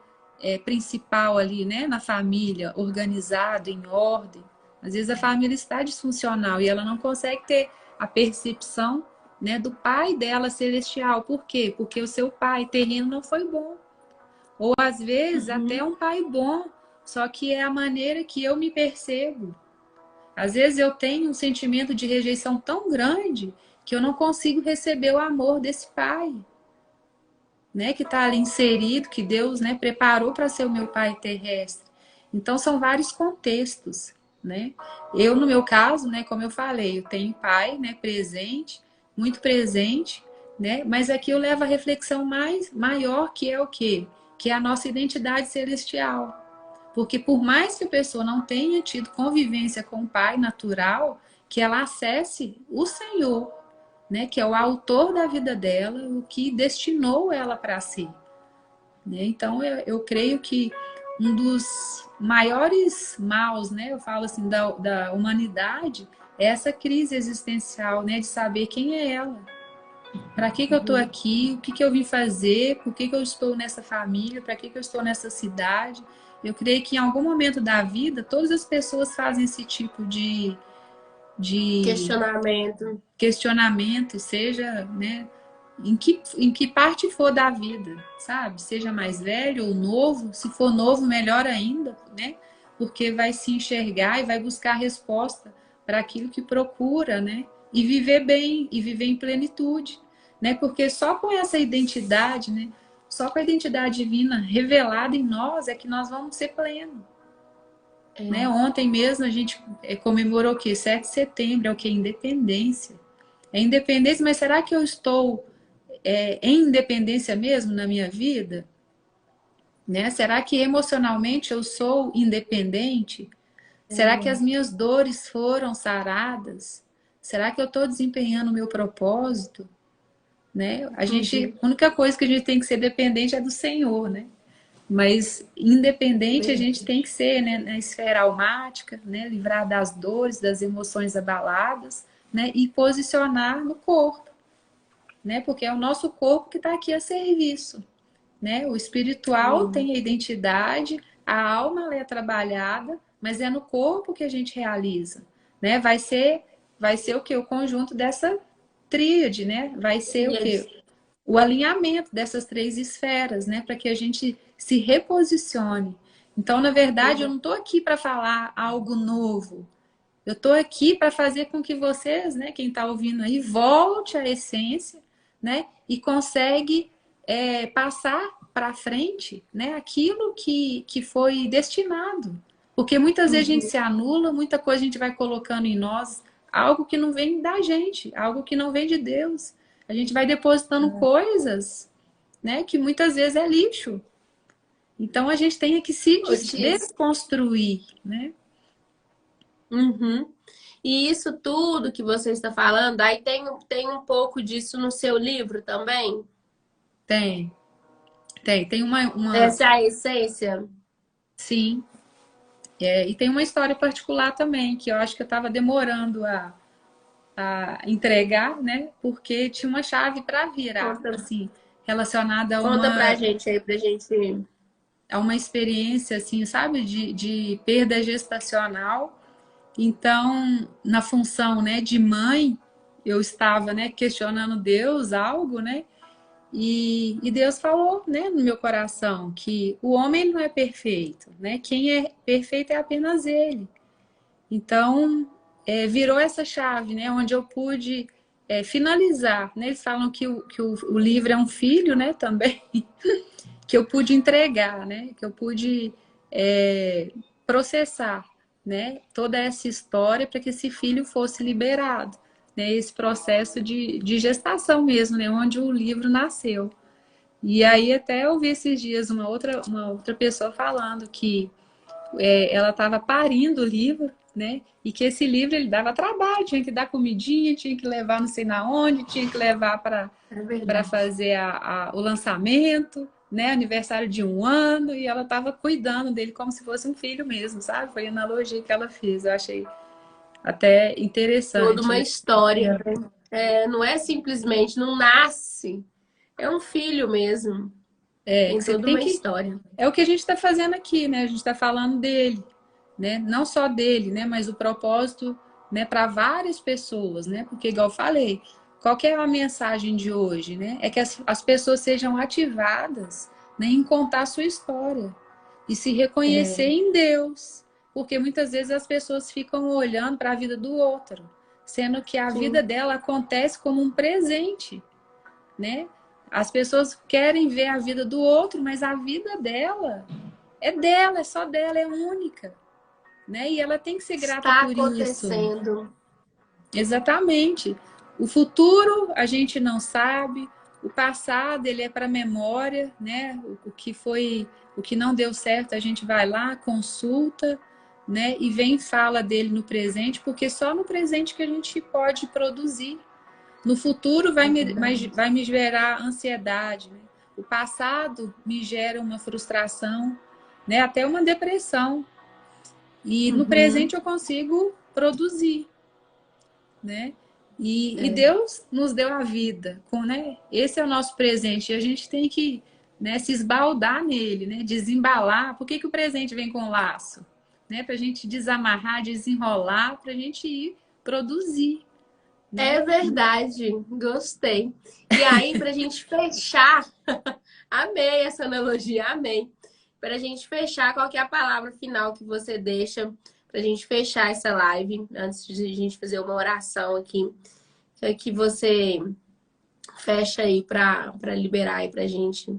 B: principal ali, né, na família, organizado, em ordem. Às vezes a família está disfuncional e ela não consegue ter a percepção, né, do pai dela celestial. Por quê? Porque o seu pai terreno não foi bom. Ou às vezes até um pai bom, só que é a maneira que eu me percebo. Às vezes eu tenho um sentimento de rejeição tão grande que eu não consigo receber o amor desse pai, né, que está ali inserido, que Deus, né, preparou para ser o meu pai terrestre. Então são vários contextos, né? Eu, no meu caso, né, como eu falei, eu tenho pai, né, presente, muito presente, né? Mas aqui eu levo a reflexão maior, que é o quê? Que é a nossa identidade celestial. Porque por mais que a pessoa não tenha tido convivência com o pai natural, que ela acesse o Senhor, né, que é o autor da vida dela, o que destinou ela para si. Né? Então, eu creio que um dos maiores maus, né, eu falo assim, da humanidade, é essa crise existencial, né, de saber quem é ela. Para que eu estou aqui? O que eu vim fazer? Por que eu estou nessa família? Para que eu estou nessa cidade? Eu creio que em algum momento da vida, todas as pessoas fazem esse tipo de questionamento, seja, né, em que parte for da vida, sabe? Seja mais velho ou novo, se for novo, melhor ainda, né? Porque vai se enxergar e vai buscar resposta para aquilo que procura, né? E viver bem, e viver em plenitude, né? Porque só com essa identidade, né? Só com a identidade divina revelada em nós é que nós vamos ser plenos. Né? Ontem mesmo a gente comemorou o quê? 7 de setembro, é o quê? Independência. É independência, mas será que eu estou em independência mesmo na minha vida? Né? Será que emocionalmente eu sou independente? Será que as minhas dores foram saradas? Será que eu estou desempenhando o meu propósito? Né? A única coisa que a gente tem que ser dependente é do Senhor, né? Mas independente a gente tem que ser, né, na esfera almática, né, livrar das dores, das emoções abaladas, né, e posicionar no corpo, né, porque é o nosso corpo que está aqui a serviço, né? O espiritual tem a identidade, a alma ela é trabalhada, mas é no corpo que a gente realiza, né? Vai ser o que? O conjunto dessa tríade, né? Vai ser o quê? O alinhamento dessas 3 esferas, né? Para que a gente se reposicione. Então, na verdade, eu não estou aqui para falar algo novo. Eu estou aqui para fazer com que vocês, né, quem está ouvindo aí, volte à essência, né? E consegue passar para frente, né, aquilo que foi destinado. Porque muitas vezes a gente se anula, muita coisa a gente vai colocando em nós, algo que não vem da gente, algo que não vem de Deus. A gente vai depositando coisas, né, que muitas vezes é lixo. Então a gente tem que se
A: Otis.
B: desconstruir, né?
A: Uhum. E isso tudo que você está falando, aí tem um pouco disso no seu livro também?
B: Tem, tem uma
A: Essa é a essência?
B: sim. E tem uma história particular também, que eu acho que eu estava demorando a entregar, né? Porque tinha uma chave para virar,
A: Conta,
B: assim, relacionada
A: conta pra gente aí, pra gente.
B: a uma experiência, assim, sabe, de perda gestacional. Então, na função, né, de mãe, eu estava, né, questionando Deus, algo, né? E Deus falou, né, no meu coração que o homem não é perfeito, né? Quem é perfeito é apenas ele. Então, virou essa chave, né, onde eu pude finalizar, né? Eles falam que o livro é um filho, né, também, que eu pude entregar, né? Que eu pude processar, né? Toda essa história para que esse filho fosse liberado, né? Esse processo de gestação mesmo, né? Onde o livro nasceu. E aí até eu vi esses dias uma outra pessoa falando que ela estava parindo o livro, né? E que esse livro ele dava trabalho, tinha que dar comidinha, tinha que levar não sei na onde, tinha que levar
A: É
B: para
A: verdade.
B: fazer o lançamento, né? Aniversário de 1 ano, e ela estava cuidando dele como se fosse um filho mesmo, sabe? Foi a analogia que ela fez. Eu achei até
A: Toda
B: interessante,
A: uma
B: né?
A: história, né? É, não é simplesmente, não nasce. É um filho mesmo.
B: Que
A: Tem
B: você
A: toda
B: tem
A: uma
B: que.
A: história.
B: É o que a gente está fazendo aqui, né? A gente está falando dele, né? Não só dele, né? Mas o propósito, né? Para várias pessoas, né? Porque, igual eu falei, qual que é a mensagem de hoje, né? É que as pessoas sejam ativadas, né? Em contar a sua história e se reconhecer
A: É,
B: em Deus, porque muitas vezes as pessoas ficam olhando para a vida do outro, sendo que a vida
A: sim.
B: dela acontece como um presente, né? As pessoas querem ver a vida do outro, mas a vida dela, é só dela, é única, né? E ela tem que ser grata
A: Está
B: por isso.
A: acontecendo.
B: Exatamente. O futuro a gente não sabe, o passado ele é para memória, né? O que foi, o que não deu certo, a gente vai lá, consulta, né? E vem e fala dele no presente, porque só no presente que a gente pode produzir. No futuro
A: É verdade.
B: vai me gerar ansiedade, né? O passado me gera uma frustração, né? Até uma depressão. E no
A: Uhum.
B: presente eu consigo produzir, né? E
A: É.
B: Deus nos deu a vida, né? Esse é o nosso presente e a gente tem que, né, se esbaldar nele, né? Desembalar. Por que que o presente vem com laço? Né? Para a gente desamarrar, desenrolar, para a gente ir produzir,
A: É
B: né?
A: verdade, gostei. E aí, para a gente fechar, amei essa analogia, amei. Para a gente fechar, qual que é a palavra final que você deixa para a gente fechar essa live, antes de a gente fazer uma oração aqui, que você fecha aí para liberar aí para a gente,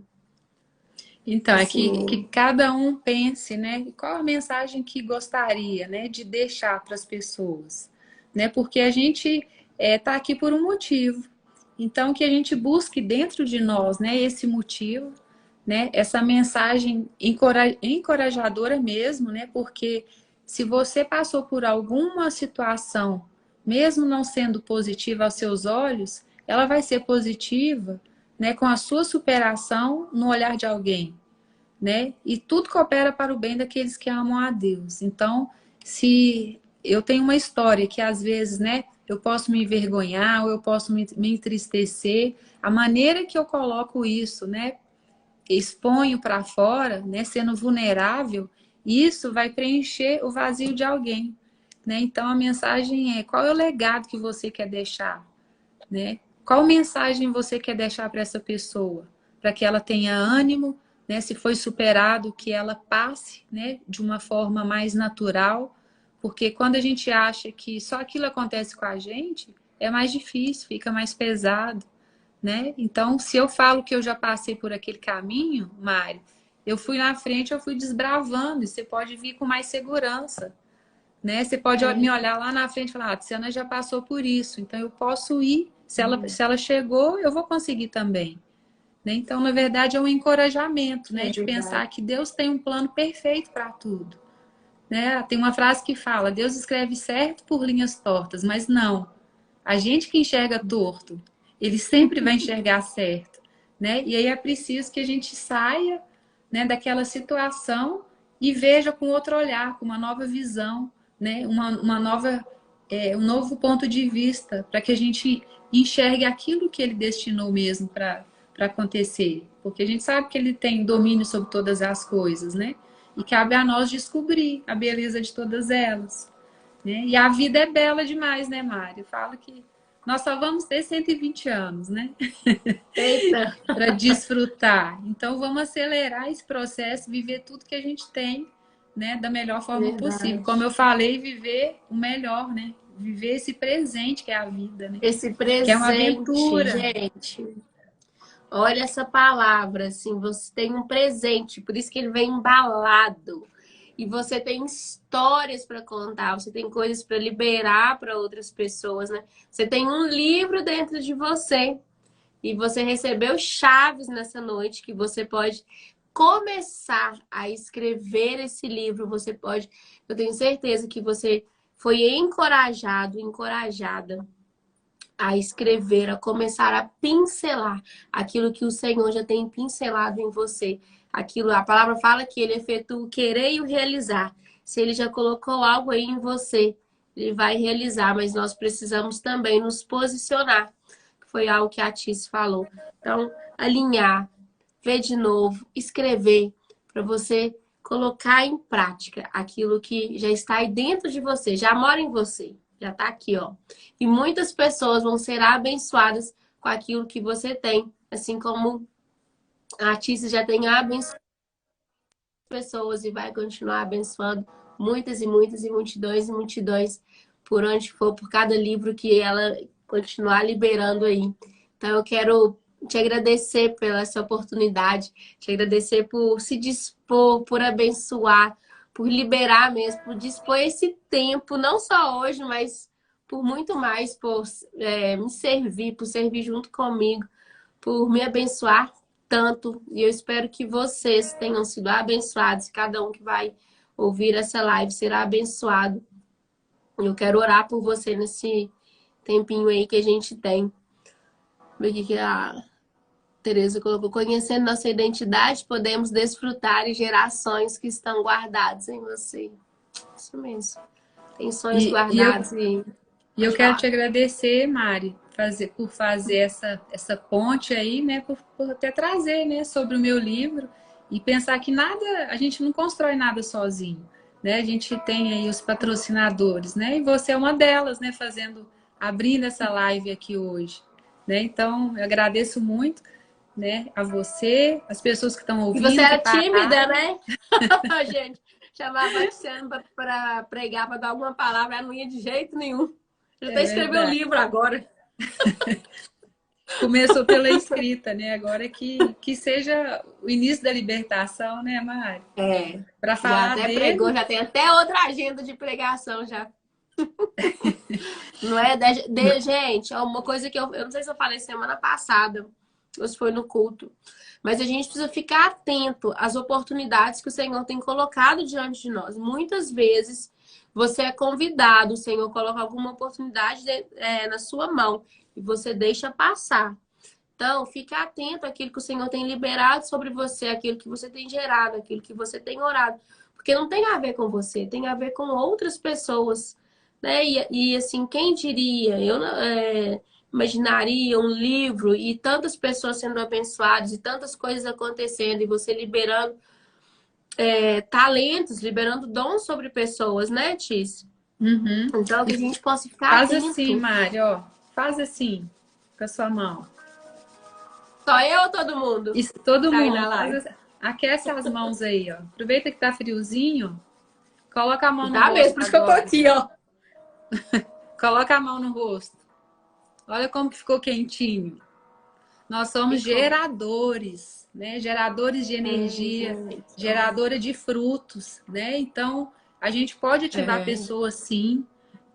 B: Então, é que
A: assim,
B: cada um pense, né? Qual a mensagem que gostaria, né, de deixar para as pessoas, né? Porque a gente está aqui por um motivo. Então, que a gente busque dentro de nós, né, esse motivo, né? Essa mensagem encorajadora mesmo, né? Porque se você passou por alguma situação, mesmo não sendo positiva aos seus olhos, ela vai ser positiva, né, com a sua superação no olhar de alguém, né? E tudo coopera para o bem daqueles que amam a Deus. Então, se eu tenho uma história que às vezes, né, eu posso me envergonhar ou eu posso me entristecer, a maneira que eu coloco isso, né, exponho para fora, né, sendo vulnerável, isso vai preencher o vazio de alguém, né? Então a mensagem é: qual é o legado que você quer deixar, né? Qual mensagem você quer deixar para essa pessoa? Para que ela tenha ânimo, né? Se foi superado, que ela passe, né? De uma forma mais natural, porque quando a gente acha que só aquilo acontece com a gente, é mais difícil, fica mais pesado, né? Então, se eu falo que eu já passei por aquele caminho, Mário, eu fui na frente, eu fui desbravando, e você pode vir com mais segurança, né? Você pode me olhar lá na frente e falar, a Tiziana já passou por isso, então eu posso ir, se ela chegou, eu vou conseguir também. Né? Então, na verdade, é um encorajamento, né?
A: É
B: De
A: verdade.
B: pensar que Deus tem um plano perfeito para tudo. Né? Tem uma frase que fala, Deus escreve certo por linhas tortas, mas não. A gente que enxerga torto, ele sempre vai enxergar certo. Né? E aí é preciso que a gente saia, né, daquela situação e veja com outro olhar, com uma nova visão, né? Uma nova, um novo ponto de vista, para que a gente enxergue aquilo que ele destinou mesmo para acontecer. Porque a gente sabe que ele tem domínio sobre todas as coisas, né? E cabe a nós descobrir a beleza de todas elas. Né? E a vida é bela demais, né, Mário? Falo que nós só vamos ter 120 anos, né?
A: Eita!
B: Para desfrutar. Então, vamos acelerar esse processo, viver tudo que a gente tem, né, da melhor forma possível. Como
A: Verdade.
B: eu falei, viver o melhor, né? Viver esse presente que é a vida, né?
A: Esse
B: Que é uma
A: presente,
B: aventura.
A: gente. Olha essa palavra, assim, você tem um presente, por isso que ele vem embalado. E você tem histórias para contar, você tem coisas para liberar para outras pessoas, né? Você tem um livro dentro de você e você recebeu chaves nessa noite que você pode começar a escrever esse livro. Você pode, eu tenho certeza que você foi encorajado, encorajada a escrever, a começar a pincelar aquilo que o Senhor já tem pincelado em você. Aquilo, a palavra fala que ele efetua o querer e o realizar. Se ele já colocou algo aí em você, ele vai realizar, mas nós precisamos também nos posicionar. Foi algo que a Tice falou. Então, alinhar, ver de novo, escrever, para você colocar em prática aquilo que já está aí dentro de você, já mora em você, já está aqui, ó. E muitas pessoas vão ser abençoadas com aquilo que você tem, assim como a artista já tem abençoado pessoas e vai continuar abençoando muitas e muitas e multidões por onde for, por cada livro que ela continuar liberando aí. Então eu quero te agradecer pela essa oportunidade, te agradecer por se dispor, por abençoar, por liberar mesmo, por dispor esse tempo, não só hoje, mas por muito mais, por me servir, por servir junto comigo, por me abençoar tanto. E eu espero que vocês tenham sido abençoados, cada um que vai ouvir essa live será abençoado. Eu quero orar por você nesse tempinho aí que a gente tem. Ver o que a Tereza colocou. Conhecendo nossa identidade, podemos desfrutar e gerar sonhos que estão guardados em você. Isso mesmo. Tem sonhos
B: E, e eu,
A: guardados e...
B: e eu
A: Pode
B: quero te
A: falar.
B: agradecer, Mari, por fazer essa ponte aí, né? Por até trazer, né, sobre o meu livro e pensar que nada, a gente não constrói nada sozinho, né? A gente tem aí os patrocinadores, né? E você é uma delas, né? Abrindo essa live aqui hoje, né? Então, eu agradeço muito, né? A você, as pessoas que estão
A: E você
B: ouvindo, que
A: era tímida,
B: pararam.
A: né? Gente, chamava a Tiziana para pregar, para dar alguma palavra, ela não ia de jeito nenhum. Já
B: É
A: até escreveu o
B: verdade.
A: livro agora.
B: Começou pela escrita, né? Agora que seja o início da libertação, né, Mari?
A: É.
B: Para
A: Já
B: falar
A: até pregou,
B: dele.
A: já tem até outra agenda de pregação já. Não é? Gente, uma coisa que eu não sei se eu falei semana passada, ou se foi no culto, mas a gente precisa ficar atento às oportunidades que o Senhor tem colocado diante de nós. Muitas vezes você é convidado, o Senhor coloca alguma oportunidade na sua mão e você deixa passar. Então, fique atento àquilo que o Senhor tem liberado sobre você, aquilo que você tem gerado, aquilo que você tem orado. Porque não tem a ver com você, tem a ver com outras pessoas. Né? Assim, quem diria? Eu imaginaria um livro e tantas pessoas sendo abençoadas e tantas coisas acontecendo e você liberando talentos, liberando dons sobre pessoas, né, Tis?
B: Uhum.
A: Então, que a gente possa ficar
B: Faz assim,
A: atento.
B: Mari, ó. Faz assim, com a sua mão.
A: Só eu ou todo mundo
B: Isso, todo
A: tá aí na
B: mundo.
A: live?
B: Aquece as mãos aí, ó. Aproveita que tá friozinho. Coloca a mão no
A: Tá mesmo,
B: rosto
A: por isso que eu tô
B: agora.
A: aqui, ó.
B: Coloca a mão no rosto. Olha como que ficou quentinho. Nós somos geradores, né? Geradores de energia, geradora de frutos, né? Então, a gente pode ativar pessoas sim,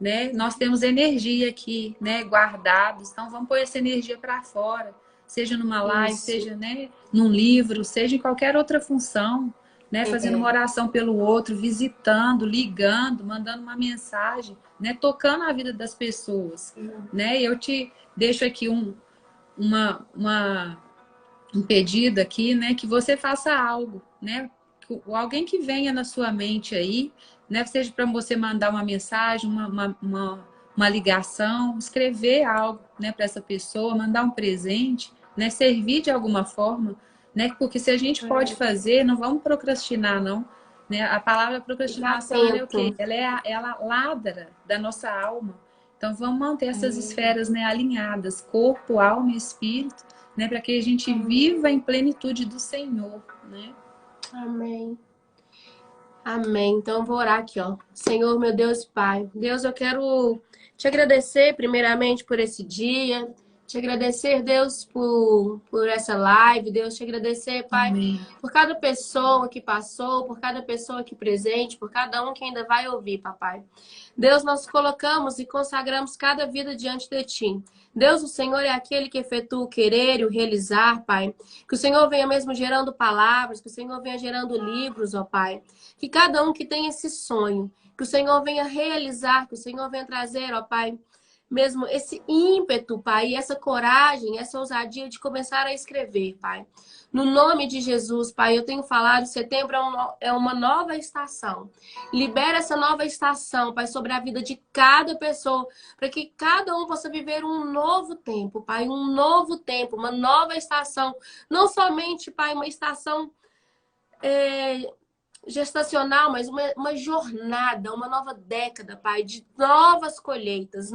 B: né? Nós temos energia aqui, né? Guardados, então vamos pôr essa energia para fora, seja numa live, seja, né, num livro, seja em qualquer outra função, né? Fazendo uma oração pelo outro, visitando, ligando, mandando uma mensagem, né? Tocando a vida das pessoas, né? Eu te deixo aqui um pedido aqui, né? Que você faça algo, né? Alguém que venha na sua mente aí, né? Seja para você mandar uma mensagem, uma ligação, escrever algo, né? Para essa pessoa, mandar um presente, né? Servir de alguma forma, né? Porque se a gente pode fazer, não vamos procrastinar, não. Né? A palavra procrastinação, ela é o quê? Ela ladra da nossa alma. Então, vamos manter essas esferas, né, alinhadas, corpo, alma e espírito, né, para que a gente viva em plenitude do Senhor, né?
A: Amém. Amém. Então, eu vou orar aqui, ó. Senhor, meu Deus e Pai. Deus, eu quero te agradecer primeiramente por esse dia. Te agradecer, Deus, por essa live. Deus, te agradecer, Pai,
B: Amém.
A: por cada pessoa que passou, por cada pessoa aqui presente, por cada um que ainda vai ouvir, Papai. Deus, nós colocamos e consagramos cada vida diante de Ti. Deus, o Senhor é aquele que efetua o querer e o realizar, Pai. Que o Senhor venha mesmo gerando palavras, que o Senhor venha gerando livros, ó Pai. Que cada um que tem esse sonho, que o Senhor venha realizar, que o Senhor venha trazer, ó Pai, mesmo esse ímpeto, Pai, e essa coragem, essa ousadia de começar a escrever, Pai. No nome de Jesus, Pai, eu tenho falado, setembro é uma nova estação. Libera essa nova estação, Pai, sobre a vida de cada pessoa, para que cada um possa viver um novo tempo, Pai, um novo tempo, uma nova estação. Não somente, Pai, uma estação gestacional, mas uma jornada, uma nova década, Pai, de novas colheitas,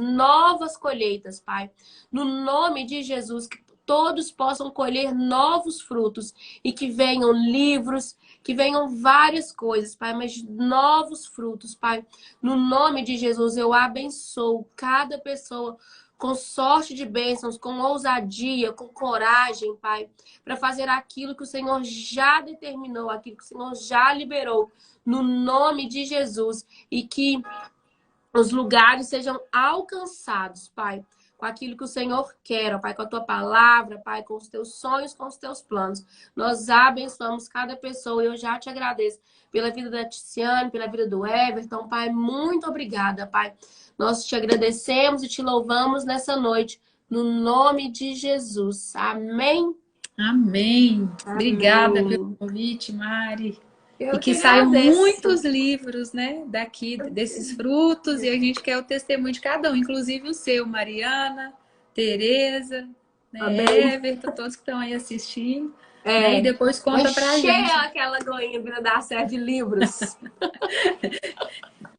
A: Pai. No nome de Jesus, que todos possam colher novos frutos e que venham livros, que venham várias coisas, Pai, mas novos frutos, Pai. No nome de Jesus, eu abençoo cada pessoa com sorte de bênçãos, com ousadia, com coragem, Pai, para fazer aquilo que o Senhor já determinou, aquilo que o Senhor já liberou, no nome de Jesus. E que os lugares sejam alcançados, Pai, com aquilo que o Senhor quer, Pai, com a Tua palavra, Pai, com os Teus sonhos, com os Teus planos. Nós abençoamos cada pessoa e eu já te agradeço pela vida da Tiziane, pela vida do Everton, Pai, muito obrigada, Pai. Nós te agradecemos e te louvamos nessa noite, no nome de Jesus. Amém?
B: Amém.
A: Amém.
B: Obrigada pelo convite, Mari.
A: Eu
B: e que saiam muitos livros, né, daqui, desses frutos, e a gente quer o testemunho de cada um, inclusive o seu, Mariana, Tereza, né, Everton, todos que estão aí assistindo. Né, e depois conta pra gente.
A: Encher aquela goinha para dar certo de livros.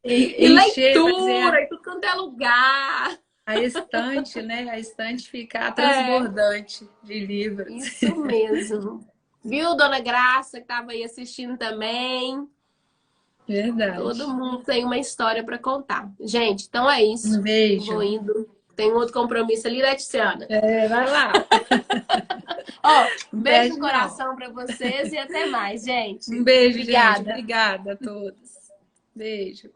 B: E
A: leitura, em tudo quanto é lugar.
B: A estante, né? A estante ficar transbordante de livros.
A: Isso mesmo. Viu, Dona Graça, que estava aí assistindo também?
B: Verdade.
A: Todo mundo tem uma história para contar. Gente, então é isso.
B: Um beijo.
A: Vou indo. Tem outro compromisso ali, né, Tiziana?
B: Vai lá.
A: Ó, beijo no coração para vocês e até mais, gente.
B: Um beijo, obrigada. Gente. Obrigada a todos. Beijo.